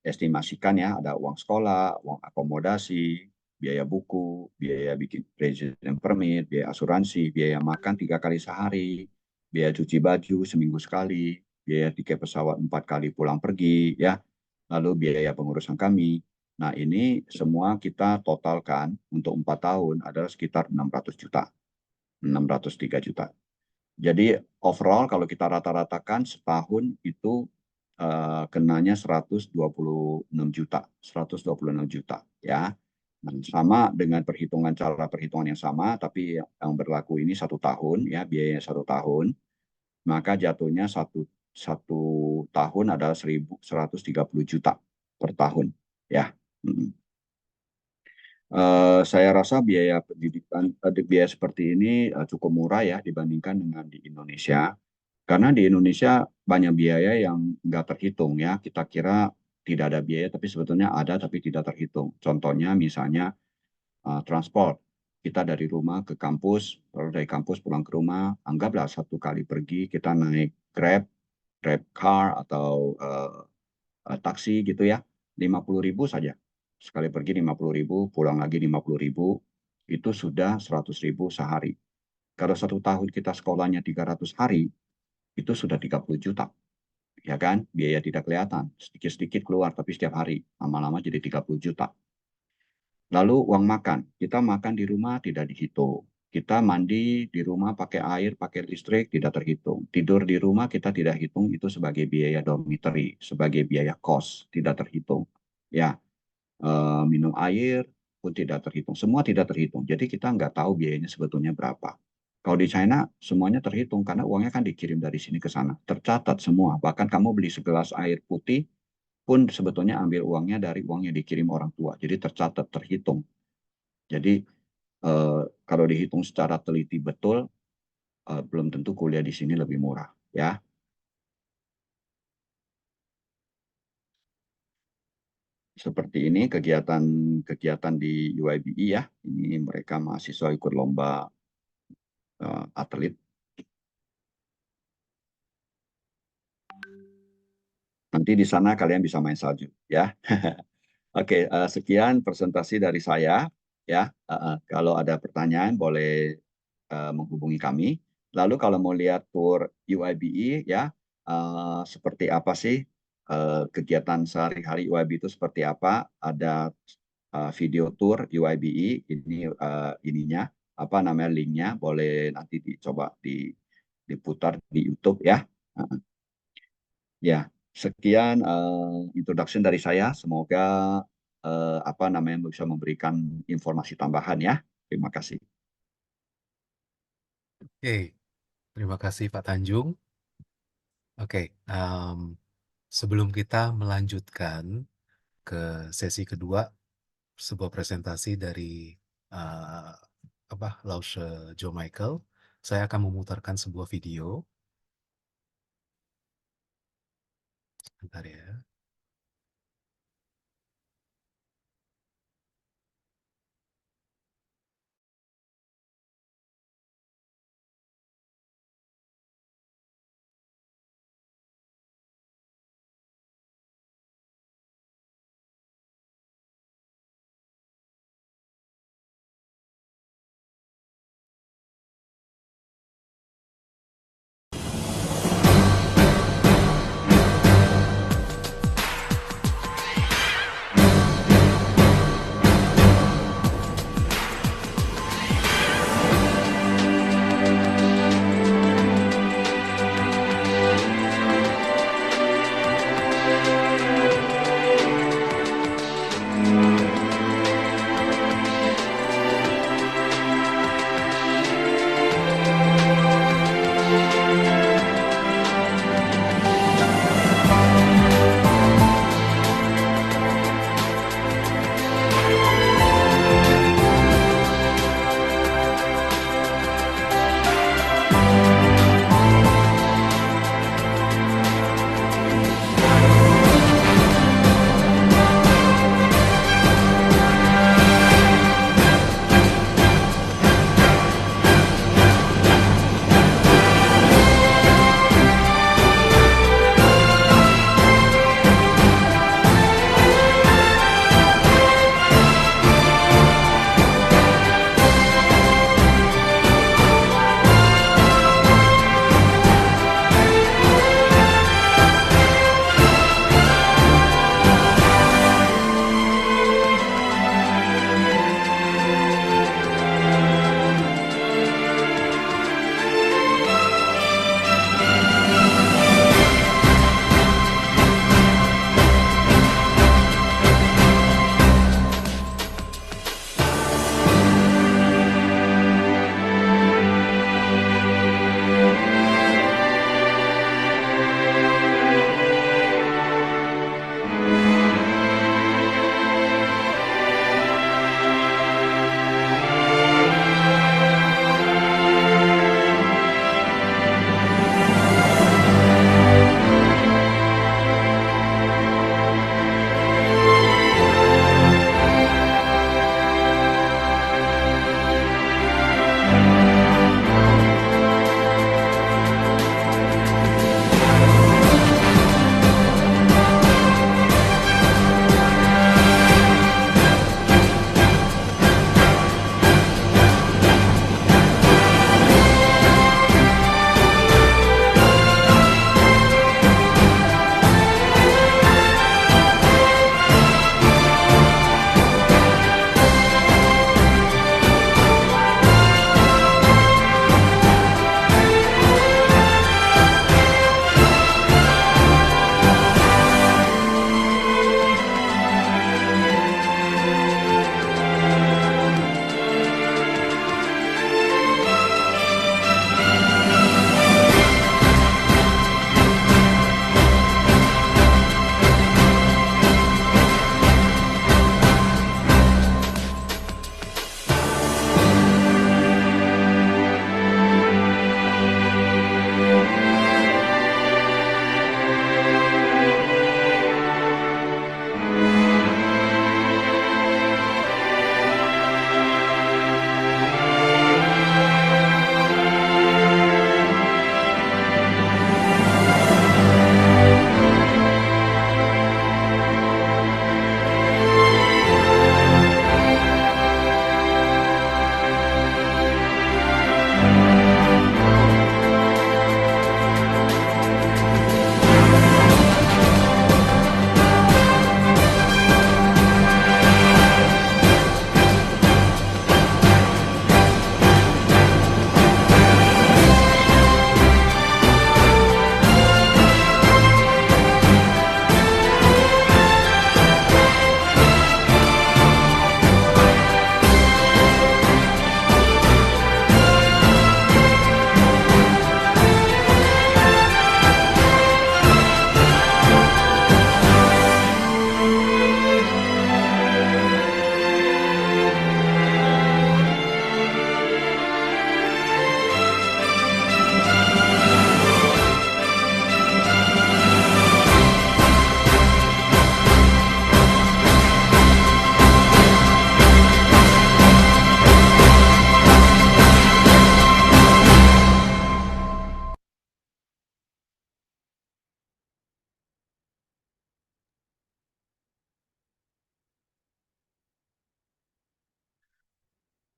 estimasikan ya, ada uang sekolah, uang akomodasi, biaya buku, biaya bikin resident permit, biaya asuransi, biaya makan 3 kali sehari, biaya cuci baju seminggu sekali, biaya tiket pesawat 4 kali pulang pergi ya, lalu biaya pengurusan kami. Nah, ini semua kita totalkan untuk 4 tahun adalah sekitar 600 juta, 603 juta. Jadi overall kalau kita rata-ratakan setahun itu kenanya 126 juta, 126 juta ya. Nah, sama dengan cara perhitungan yang sama, tapi yang berlaku ini 1 tahun ya, biayanya 1 tahun, maka jatuhnya satu tahun adalah 1.130 juta per tahun ya. Saya rasa biaya pendidikan, biaya seperti ini cukup murah ya dibandingkan dengan di Indonesia. Karena di Indonesia banyak biaya yang nggak terhitung ya. Kita kira tidak ada biaya, tapi sebetulnya ada, tapi tidak terhitung. Contohnya misalnya transport. Kita dari rumah ke kampus, lalu dari kampus pulang ke rumah, anggaplah 1 kali pergi kita naik Grab car atau taksi gitu ya, 50.000 saja. Sekali pergi 50.000, pulang lagi 50.000, itu sudah 100.000 sehari. Kalau 1 tahun kita sekolahnya 300 hari, itu sudah 30 juta. Ya kan? Biaya tidak kelihatan. Sedikit-sedikit keluar, tapi setiap hari. Lama-lama jadi 30 juta. Lalu uang makan. Kita makan di rumah tidak dihitung. Kita mandi di rumah pakai air, pakai listrik, tidak terhitung. Tidur di rumah kita tidak hitung, itu sebagai biaya dormitory, sebagai biaya kos, tidak terhitung. Ya, minum air pun tidak terhitung. Semua tidak terhitung. Jadi kita nggak tahu biayanya sebetulnya berapa. Kalau di China semuanya terhitung karena uangnya kan dikirim dari sini ke sana. Tercatat semua. Bahkan kamu beli segelas air putih pun sebetulnya ambil uangnya dari uang yang dikirim orang tua. Jadi tercatat, terhitung. Jadi kalau dihitung secara teliti betul, belum tentu kuliah di sini lebih murah. Ya. Seperti ini kegiatan di UIBE ya. Ini mereka mahasiswa ikut lomba atlet. Nanti di sana kalian bisa main salju ya. Oke, sekian presentasi dari saya ya. Kalau ada pertanyaan boleh menghubungi kami. Lalu kalau mau lihat tour UIBE ya, seperti apa sih kegiatan sehari-hari UIBE itu seperti apa? Ada video tour UIBE ini ininya apa namanya linknya, boleh nanti dicoba diputar di YouTube ya. Ya, sekian introduction dari saya. Semoga bisa memberikan informasi tambahan ya. Terima kasih. Oke, terima kasih Pak Tanjung. Oke, sebelum kita melanjutkan ke sesi kedua, sebuah presentasi dari uh, Lause Joe Michael, saya akan memutarkan sebuah video. Bentar ya.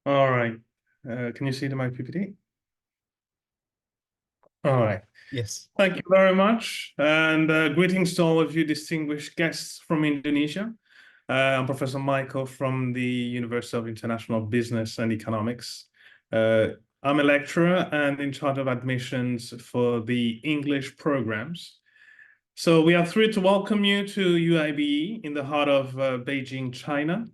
All right. Can you see my PPT? All right. Yes. Thank you very much. And greetings to all of you distinguished guests from Indonesia. I'm Professor Michael from the University of International Business and Economics. I'm a lecturer and in charge of admissions for the English programs. So we are thrilled to welcome you to UIBE in the heart of Beijing, China.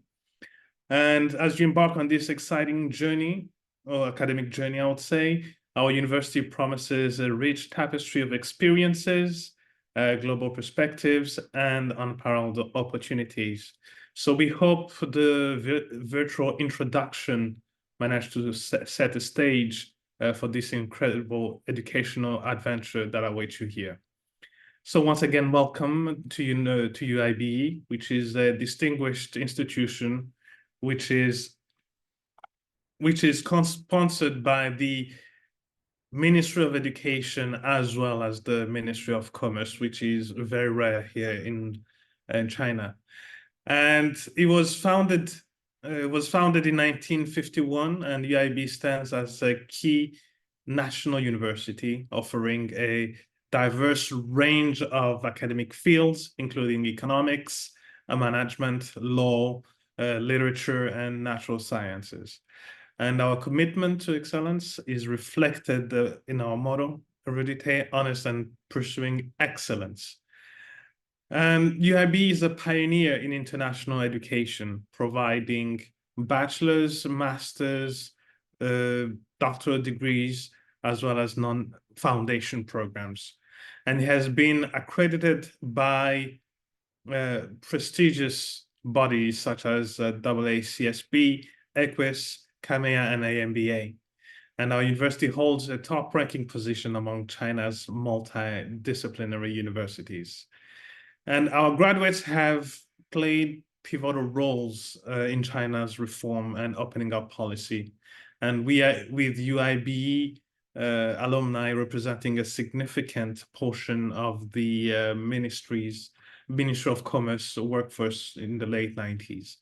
And as you embark on this exciting journey, or academic journey, I would say, our university promises a rich tapestry of experiences, global perspectives, and unparalleled opportunities. So we hope the virtual introduction managed to set the stage for this incredible educational adventure that awaits you here. So once again, welcome to UIBE, which is a distinguished institution which is sponsored by the Ministry of Education as well as the Ministry of Commerce, which is very rare here in China. And it was founded in 1951, and UIB stands as a key national university offering a diverse range of academic fields, including economics, management, law, literature, and natural sciences. And our commitment to excellence is reflected in our motto, Erudite, Honest, and Pursuing Excellence. And UIB is a pioneer in international education, providing bachelor's, master's, doctoral degrees, as well as non-foundation programs. And it has been accredited by prestigious bodies such as AACSB, EQUIS, CAMEA, and AMBA. And our university holds a top-ranking position among China's multidisciplinary universities. And our graduates have played pivotal roles in China's reform and opening up policy. And we are, with UIBE alumni, representing a significant portion of the Ministry of Commerce workforce in the late 90s.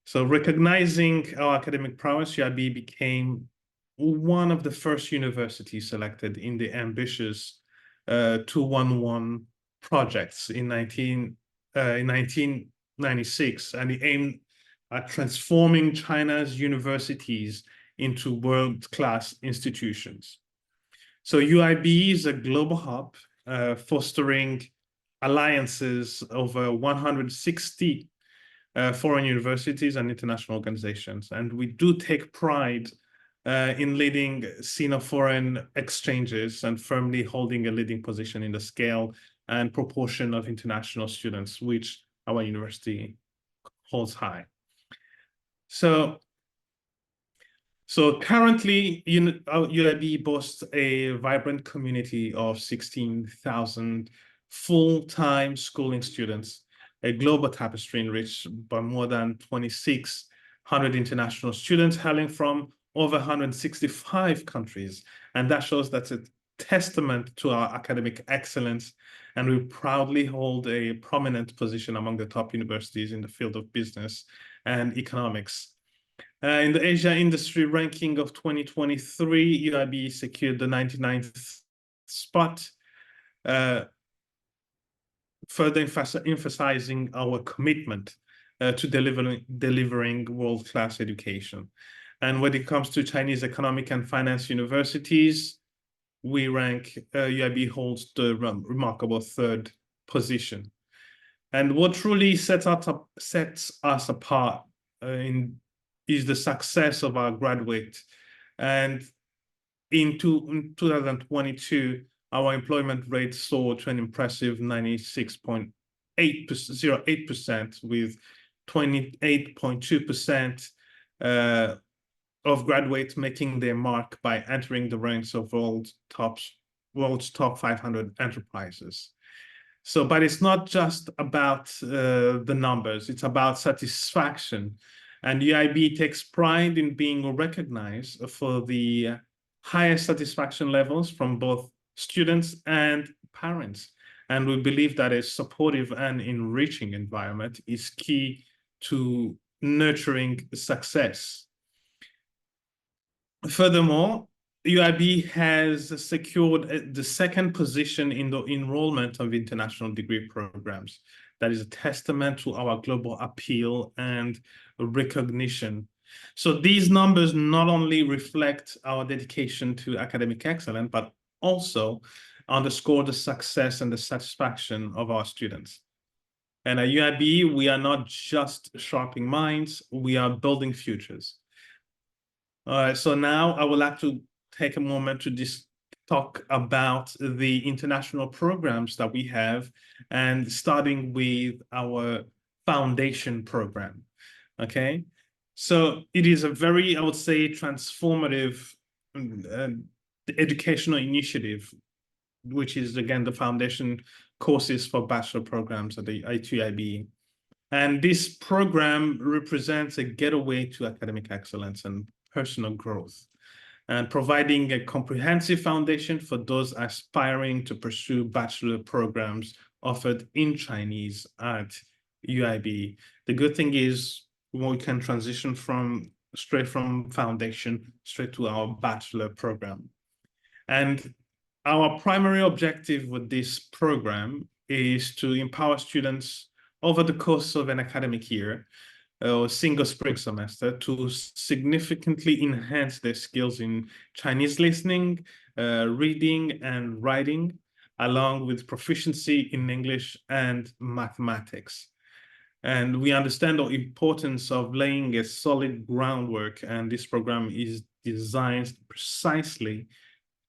So recognizing our academic prowess, UIB became one of the first universities selected in the ambitious 211 projects in 1996, and it aimed at transforming China's universities into world-class institutions. So UIB is a global hub fostering alliances over 160 foreign universities and international organizations. And we do take pride in leading Sino-foreign exchanges and firmly holding a leading position in the scale and proportion of international students, which our university holds high. So currently, UIB boasts a vibrant community of 16,000 full-time schooling students, a global tapestry enriched by more than 2,600 international students hailing from over 165 countries. And that shows that's a testament to our academic excellence. And we proudly hold a prominent position among the top universities in the field of business and economics. In the Asia industry ranking of 2023, UIB secured the 99th spot, further emphasizing our commitment to delivering world-class education. And when it comes to Chinese economic and finance universities, we rank, UIB holds the remarkable third position. And what truly sets us apart is the success of our graduate. And in 2022, our employment rate soared to an impressive 96.08%, with 28.2% of graduates making their mark by entering the ranks of world's top 500 enterprises. So, but it's not just about the numbers, it's about satisfaction. And UIB takes pride in being recognized for the highest satisfaction levels from both students and parents. And we believe that a supportive and enriching environment is key to nurturing success. Furthermore, UIB has secured the second position in the enrollment of international degree programs. That is a testament to our global appeal and recognition. So these numbers not only reflect our dedication to academic excellence, but also underscore the success and the satisfaction of our students. And at UIB, we are not just sharpening minds, we are building futures. So now I would like to take a moment to just talk about the international programs that we have, and starting with our foundation program. Okay, so it is a very, I would say, transformative educational initiative, which is again the foundation courses for bachelor programs at the IIB. And this program represents a getaway to academic excellence and personal growth, and providing a comprehensive foundation for those aspiring to pursue bachelor programs offered in Chinese at UIB. The good thing is we can transition straight from foundation straight to our bachelor program. And our primary objective with this program is to empower students over the course of an academic year or single spring semester to significantly enhance their skills in Chinese listening, reading, and writing, along with proficiency in English and mathematics. And we understand the importance of laying a solid groundwork, and this program is designed precisely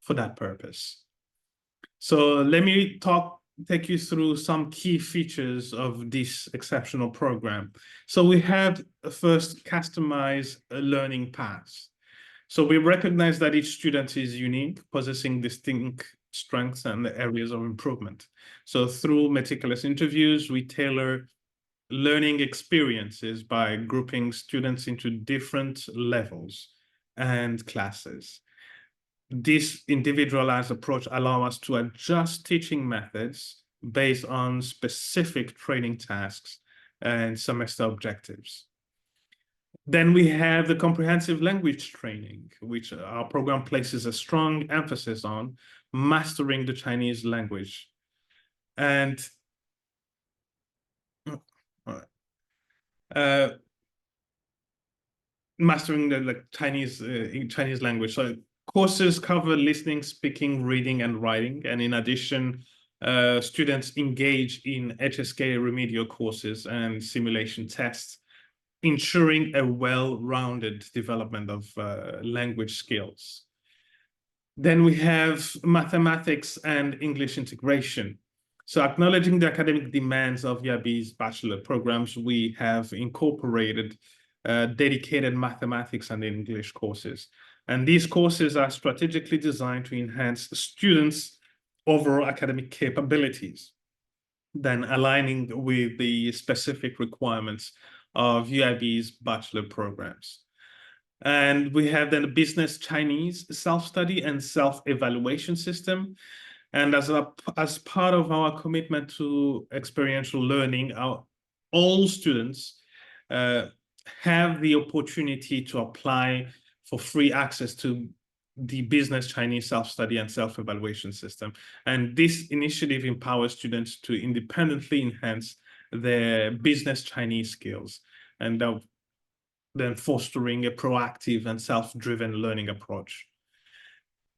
for that purpose. So let me take you through some key features of this exceptional program. So we have first customized learning paths. So we recognize that each student is unique, possessing distinct strengths and areas of improvement. So through meticulous interviews, we tailor learning experiences by grouping students into different levels and classes. This individualized approach allows us to adjust teaching methods based on specific training tasks and semester objectives. Then we have the comprehensive language training, which our program places a strong emphasis on mastering the Chinese language. And mastering the Chinese language. So courses cover listening, speaking, reading, and writing. And in addition, students engage in HSK remedial courses and simulation tests, ensuring a well-rounded development of language skills. Then we have mathematics and English integration. So acknowledging the academic demands of UIB's bachelor programs, we have incorporated dedicated mathematics and English courses. And these courses are strategically designed to enhance students' overall academic capabilities, then aligning with the specific requirements of UIB's bachelor programs. And we have then the business Chinese self-study and self-evaluation system. And as part of our commitment to experiential learning, all students have the opportunity to apply for free access to the business Chinese self-study and self-evaluation system. And this initiative empowers students to independently enhance their business Chinese skills, and then fostering a proactive and self-driven learning approach.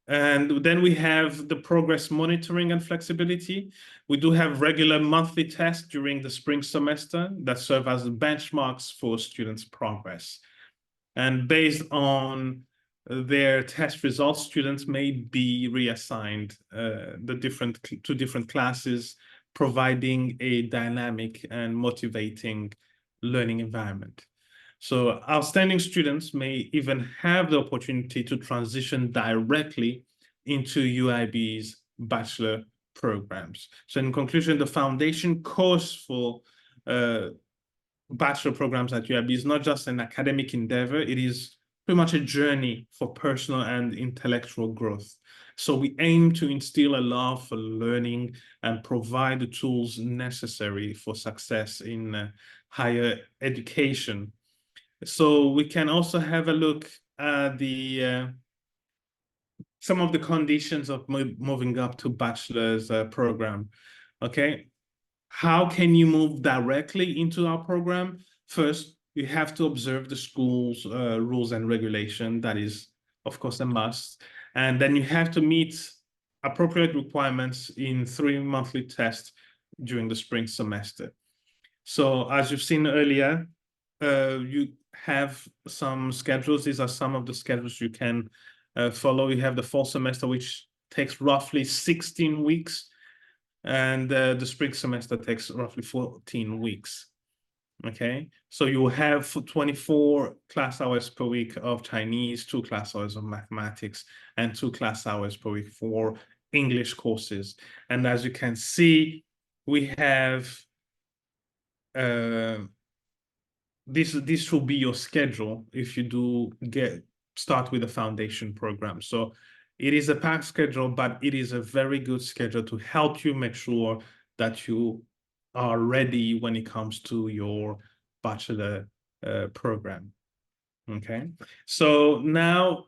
And then we have the progress monitoring and flexibility. We do have regular monthly tests during the spring semester that serve as benchmarks for students' progress. And based on their test results, students may be reassigned to different classes, providing a dynamic and motivating learning environment. So outstanding students may even have the opportunity to transition directly into UIB's bachelor programs. So in conclusion, the foundation course for bachelor programs at UIB is not just an academic endeavor, it is pretty much a journey for personal and intellectual growth. So we aim to instill a love for learning and provide the tools necessary for success in higher education. So we can also have a look at the some of the conditions of moving up to bachelor's program. Okay, how can you move directly into our program? First, you have to observe the school's rules and regulation. That is, of course, a must. And then you have to meet appropriate requirements in 3 monthly tests during the spring semester. So as you've seen earlier, you have some schedules. These are some of the schedules you can follow. You have the fall semester, which takes roughly 16 weeks, and the spring semester takes roughly 14 weeks. Okay, so you will have 24 class hours per week of Chinese, 2 class hours of mathematics, and 2 class hours per week for English courses. And as you can see, we have this will be your schedule if you do start with a foundation program. So it is a packed schedule, but it is a very good schedule to help you make sure that you are ready when it comes to your bachelor program. Okay, so now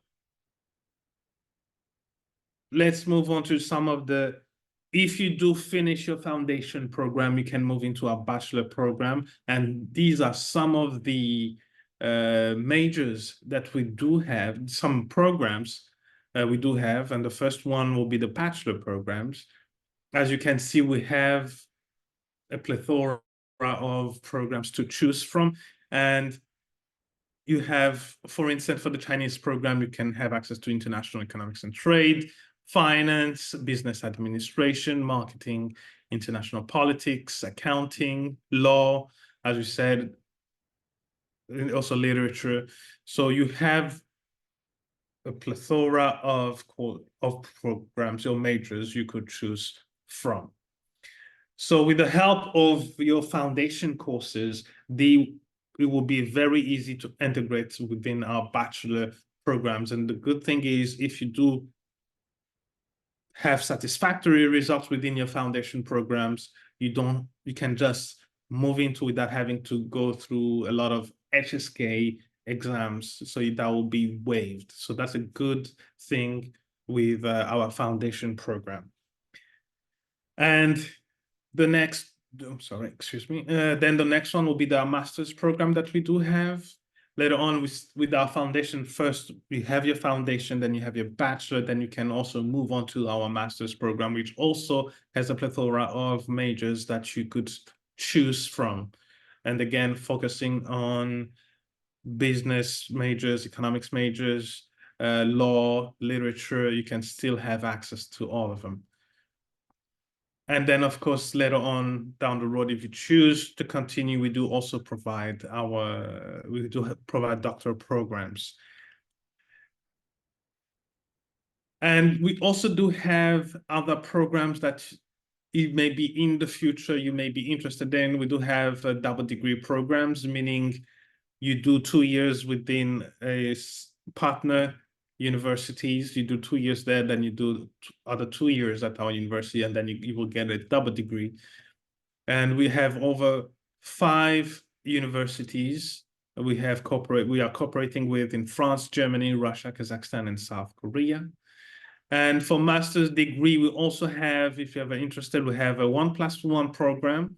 let's move on to some of the, if you do finish your foundation program, you can move into our bachelor program. And these are some of the majors that we do have, some programs we do have. And the first one will be the bachelor programs. As you can see, we have a plethora of programs to choose from. And you have, for instance, for the Chinese program, you can have access to international economics and trade, finance, business administration, marketing, international politics, accounting, law, as you said, and also literature. So you have a plethora of programs or majors you could choose from. So with the help of your foundation courses, it will be very easy to integrate within our bachelor programs. And the good thing is, if you do have satisfactory results within your foundation programs, you can just move into without having to go through a lot of HSK exams. So that will be waived. So that's a good thing with our foundation program. And the next, excuse me. Then the next one will be the master's program that we do have. Later on with our foundation, first you have your foundation, then you have your bachelor, then you can also move on to our master's program, which also has a plethora of majors that you could choose from. And again, focusing on business majors, economics majors, law, literature, you can still have access to all of them. And then, of course, later on down the road, if you choose to continue, we do also provide doctoral programs. And we also do have other programs that it may be in the future you may be interested in. We do have double degree programs, meaning you do 2 years within a partner universities. You do 2 years there, then you do other 2 years at our university, and then you will get a double degree. And we have over 5 universities we are cooperating with in France, Germany, Russia, Kazakhstan, and South Korea. And for master's degree, we also have, if you're ever interested, we have a 1+1 program,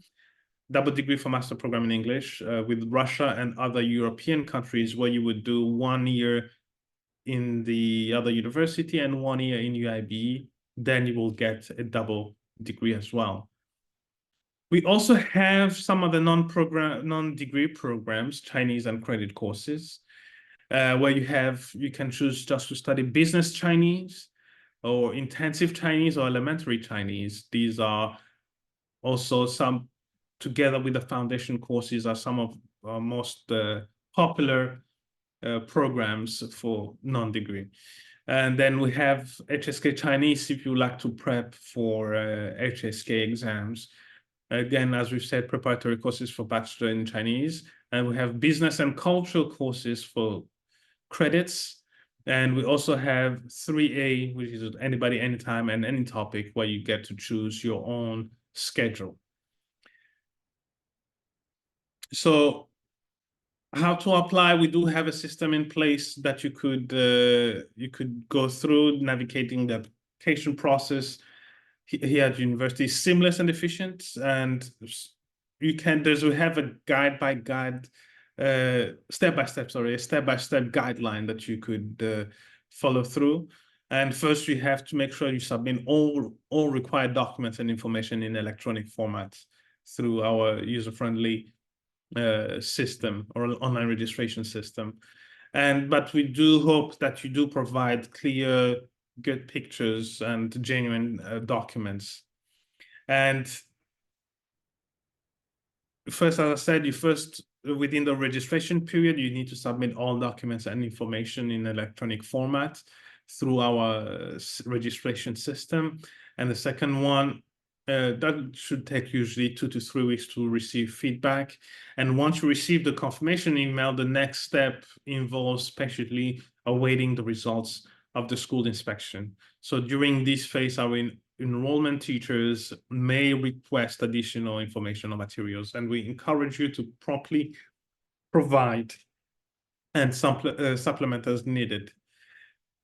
double degree for master program in English with Russia and other European countries, where you would do 1 year in the other university and 1 year in UIB, then you will get a double degree as well. We also have some of the non-degree programs, Chinese and credit courses, where you can choose just to study business Chinese or intensive Chinese or elementary Chinese. These are also some, together with the foundation courses, are some of our most popular programs for non-degree. And then we have HSK Chinese if you like to prep for HSK exams. Again, as we've said, preparatory courses for bachelor in Chinese. And we have business and cultural courses for credits. And we also have 3A, which is anybody, anytime, and any topic, where you get to choose your own schedule. So how to apply, we do have a system in place that you could go through navigating the application process here at university. Seamless and efficient, and we have a step-by-step guideline that you could follow through. And first, you have to make sure you submit all required documents and information in electronic format through our user-friendly system or online registration system. But we do hope that you do provide clear, good pictures and genuine documents. And first, as I said, within the registration period, you need to submit all documents and information in electronic format through our registration system. And the second one, that should take usually 2 to 3 weeks to receive feedback. And once you receive the confirmation email, the next step involves patiently awaiting the results of the school inspection. So during this phase, our enrollment teachers may request additional information or materials, and we encourage you to promptly provide and supplement as needed.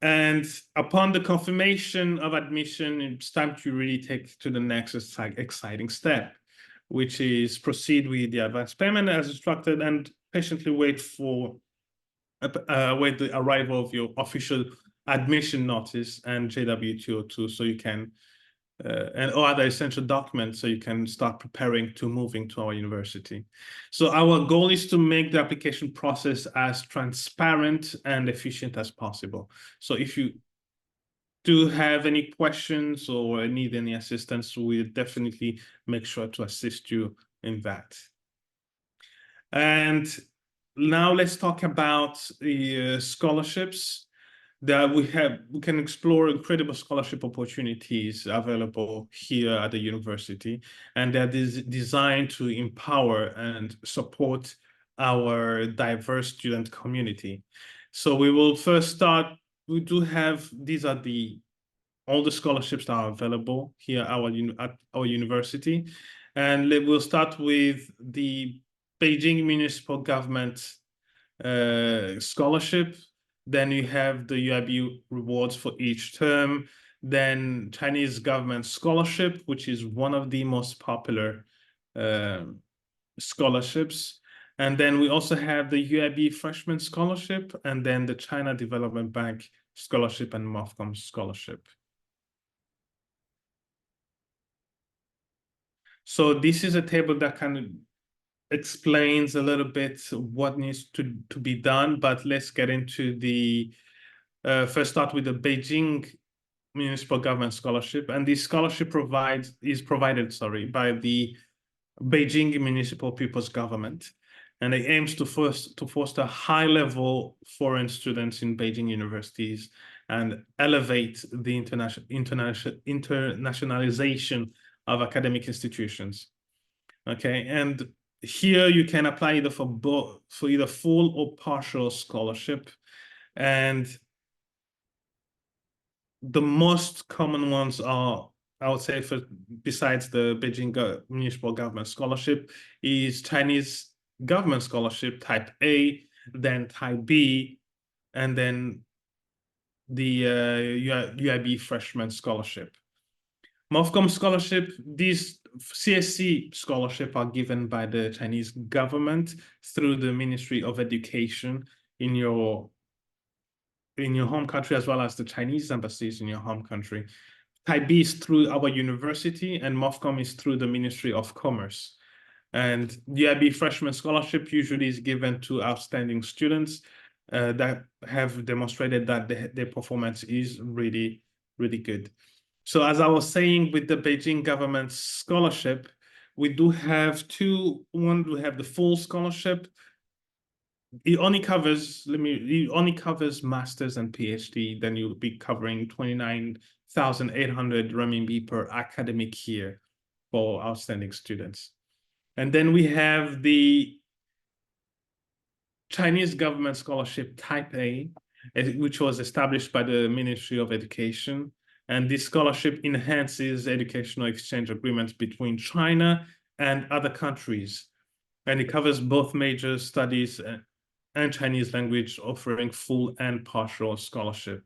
And upon the confirmation of admission, it's time to really take to the next exciting step, which is proceed with the advance payment as instructed and patiently wait the arrival of your official admission notice and JW202 so you can and other essential documents so you can start preparing to moving to our university. So our goal is to make the application process as transparent and efficient as possible. So if you do have any questions or need any assistance, we'll definitely make sure to assist you in that. And now let's talk about the scholarships that we can explore incredible scholarship opportunities available here at the university, and that is designed to empower and support our diverse student community. So we will first start, we do have, these are all the scholarships that are available here at our university. And we'll start with the Beijing Municipal Government scholarship. Then you have the UIB rewards for each term. Then Chinese government scholarship, which is one of the most popular scholarships. And then we also have the UIB freshman scholarship, and then the China Development Bank scholarship and MOFCOM scholarship. So this is a table that kind of explains a little bit what needs to be done, but let's get into the first start with the Beijing Municipal Government Scholarship. And this scholarship is provided by the Beijing Municipal People's Government, and it aims to foster high-level foreign students in Beijing universities and elevate the internationalization of academic institutions. Okay, and here you can apply either for either full or partial scholarship, and the most common ones are, I would say, besides the Beijing Municipal Government Scholarship, is Chinese Government Scholarship Type A, then Type B, and then the UIB Freshman Scholarship. MOFCOM scholarship, these CSC scholarship are given by the Chinese government through the Ministry of Education in your home country, as well as the Chinese embassies in your home country. Type B is through our university, and MOFCOM is through the Ministry of Commerce. And UIB Freshman Scholarship usually is given to outstanding students that have demonstrated that their performance is really, really good. So as I was saying, with the Beijing government scholarship, we do have two. One, we have the full scholarship. It only covers masters and PhD. Then you'll be covering 29,800 renminbi per academic year for outstanding students. And then we have the Chinese government scholarship Type A, which was established by the Ministry of Education. And this scholarship enhances educational exchange agreements between China and other countries. And it covers both major studies and Chinese language, offering full and partial scholarship.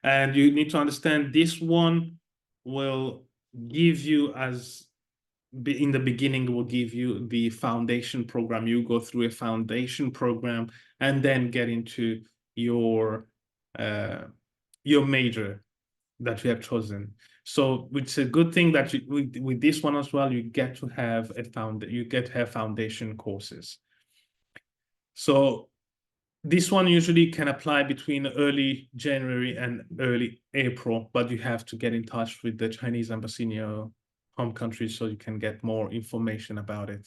And you need to understand this one will give you, in the beginning, will give you the foundation program. You go through a foundation program and then get into your major that you have chosen. So it's a good thing that with this one as well, you get to have foundation courses. So this one usually can apply between early January and early April, but you have to get in touch with the Chinese embassy in your home country so you can get more information about it.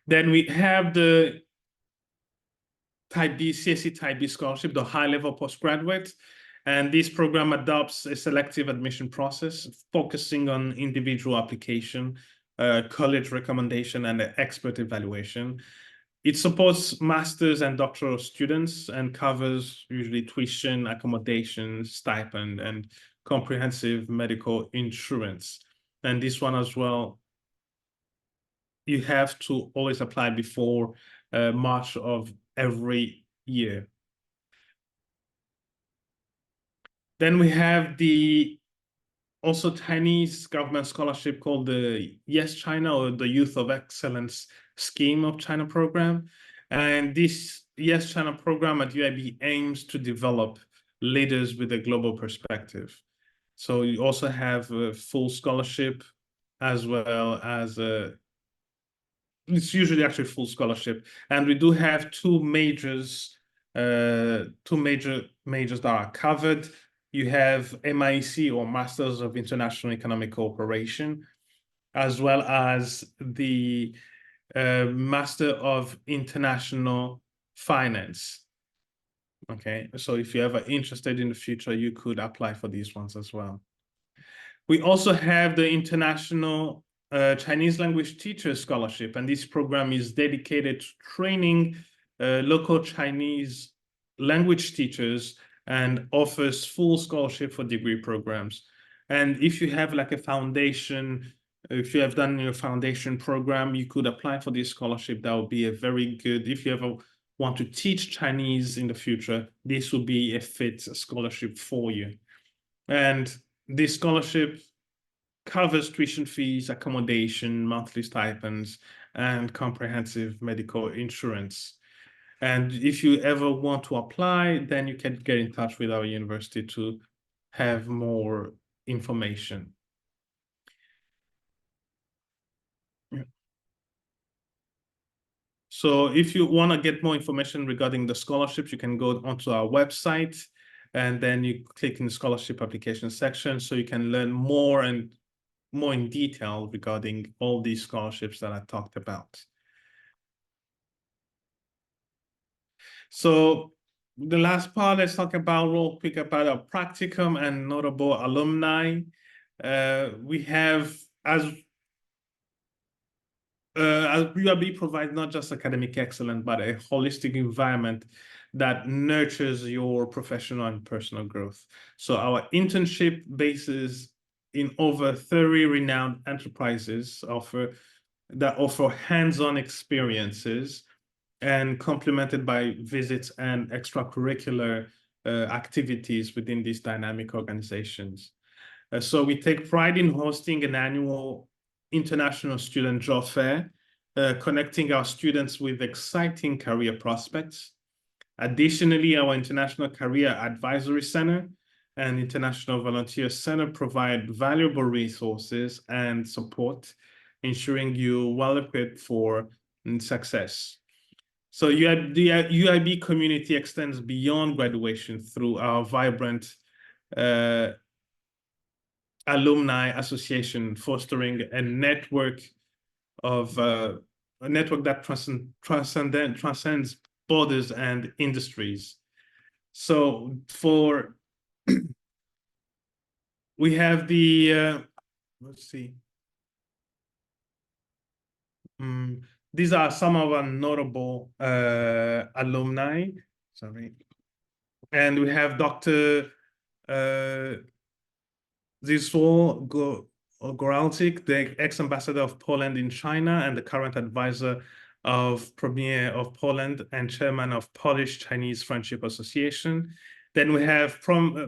Then we have the Type B, CSE Type B scholarship, the high-level postgraduate. And this program adopts a selective admission process, focusing on individual application, college recommendation, and expert evaluation. It supports master's and doctoral students and covers usually tuition, accommodation, stipend, and comprehensive medical insurance. And this one as well, you have to always apply before March of every year. Then we have the also Chinese government scholarship called the Yes China, or the Youth of Excellence Scheme of China program. And this Yes China program at UIB aims to develop leaders with a global perspective. So you also have a full scholarship, as well as it's usually actually full scholarship. And we do have two majors that are covered. You have MIC, or Masters of International Economic Cooperation, as well as the Master of International Finance. Okay, so if you're ever interested in the future, you could apply for these ones as well. We also have the International Chinese Language Teacher Scholarship, and this program is dedicated to training local Chinese language teachers and offers full scholarship for degree programs. And if you have like a foundation, if you have done your foundation program, you could apply for this scholarship. That would be a very good, if you ever want to teach Chinese in the future, this would be a fit scholarship for you. And this scholarship covers tuition fees, accommodation, monthly stipends, and comprehensive medical insurance. And if you ever want to apply, then you can get in touch with our university to have more information. So if you want to get more information regarding the scholarships, you can go onto our website, and then you click in the scholarship application section, so you can learn more in detail regarding all these scholarships that I talked about. So the last part, let's talk about real quick about our practicum and notable alumni. We have, as UIB provides not just academic excellence, but a holistic environment that nurtures your professional and personal growth. So our internship bases in over 30 renowned enterprises that offer hands-on experiences, and complemented by visits and extracurricular activities within these dynamic organizations. So we take pride in hosting an annual International Student Job Fair, connecting our students with exciting career prospects. Additionally, our International Career Advisory Center and International Volunteer Center provide valuable resources and support, ensuring you're well equipped for success. So the UIB community extends beyond graduation through our vibrant alumni association, fostering a network that transcends borders and industries. So we have the let's see. These are some of our notable alumni. Sorry. And we have Dr. Zdzisław Goralczyk, the ex-ambassador of Poland in China and the current advisor of Premier of Poland and Chairman of Polish-Chinese Friendship Association. Then we have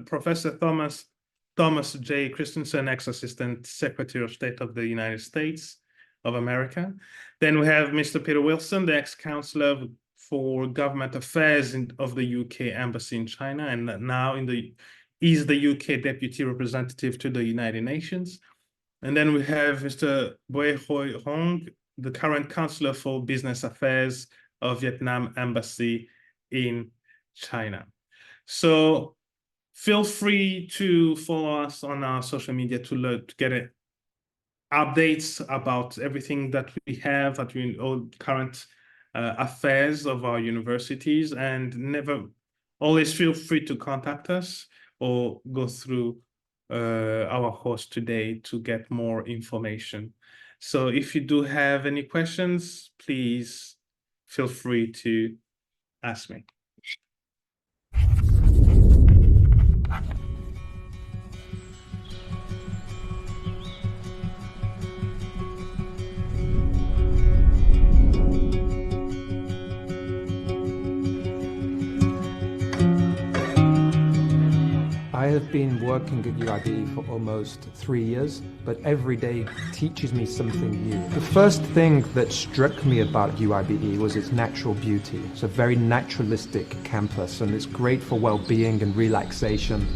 Professor Thomas J. Christensen, ex-Assistant Secretary of State of the United States of America. Then we have Mr. Peter Wilson, the ex-Counselor for Government Affairs of the UK Embassy in China, and now is the UK Deputy Representative to the United Nations. And then we have Mr. Bui Hoi Hong, the current Counselor for Business Affairs of Vietnam Embassy in China. So feel free to follow us on our social media to get updates about everything that we have, all current affairs of our universities, and always feel free to contact us or go through our host today to get more information. So if you do have any questions, please feel free to ask me. I have been working at UIBE for almost 3 years, but every day teaches me something new. The first thing that struck me about UIBE was its natural beauty. It's a very naturalistic campus, and it's great for well-being and relaxation.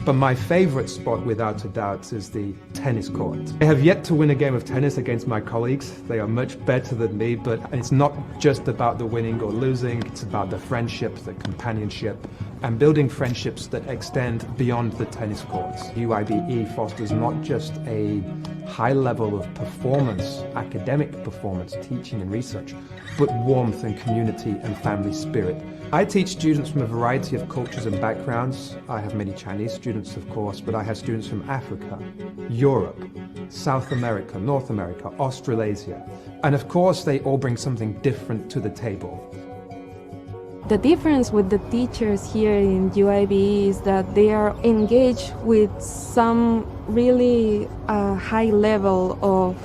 But my favorite spot, without a doubt, is the tennis court. I have yet to win a game of tennis against my colleagues. They are much better than me, but it's not just about the winning or losing. It's about the friendship, the companionship, and building friendships that extend beyond the tennis courts. UIBE fosters not just a high level of performance, academic performance, teaching and research, but warmth and community and family spirit. I teach students from a variety of cultures and backgrounds. I have many Chinese students, of course, but I have students from Africa, Europe, South America, North America, Australasia. And of course, they all bring something different to the table. The difference with the teachers here in UIBE is that they are engaged with some really high level of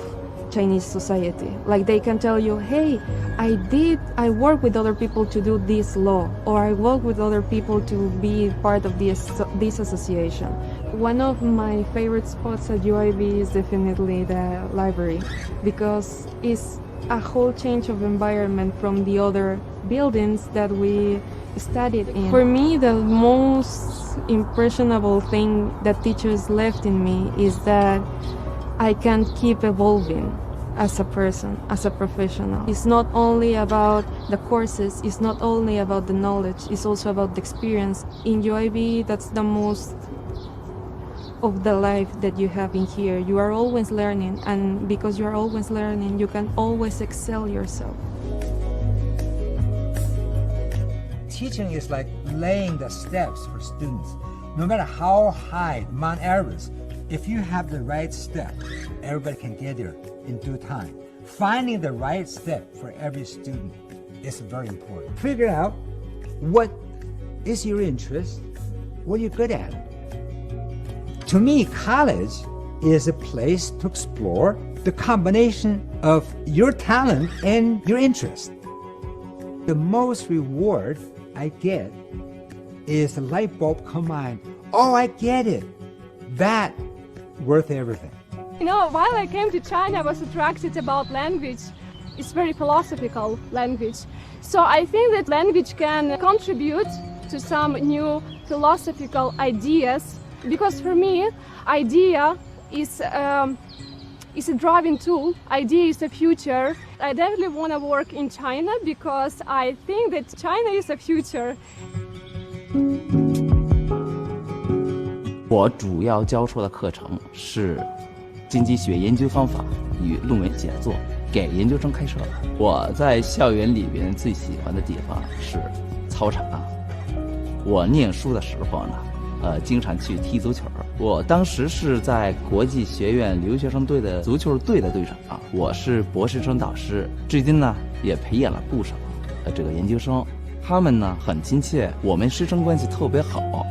Chinese society. Like they can tell you, hey, I work with other people to do this law, or I work with other people to be part of this association. One of my favorite spots at UIB is definitely the library, because it's a whole change of environment from the other buildings that we studied in. For me, the most impressionable thing that teachers left in me is that I can keep evolving as a person, as a professional. It's not only about the courses, it's not only about the knowledge, it's also about the experience. In UIB, that's the most of the life that you have in here. You are always learning, and because you are always learning, you can always excel yourself. Teaching is like laying the steps for students. No matter how high Mount Everest, if you have the right step, everybody can get there in due time. Finding the right step for every student is very important. Figure out what is your interest, what you're good at. To me, college is a place to explore the combination of your talent and your interest. The most reward I get is a light bulb come on. Oh, I get it. That worth everything. You know, while I came to China, I was attracted about language. It's very philosophical language. So I think that language can contribute to some new philosophical ideas, because for me, idea is a driving tool. Idea is the future. I definitely want to work in China because I think that China is the future. 我主要教授的课程是经济学研究方法与论文写作，给研究生开设。我在校园里边最喜欢的地方是操场。我念书的时候呢，经常去踢足球。我当时是在国际学院留学生队的足球队的队长，我是博士生导师，至今呢也培养了不少这个研究生。他们呢很亲切，我们师生关系特别好。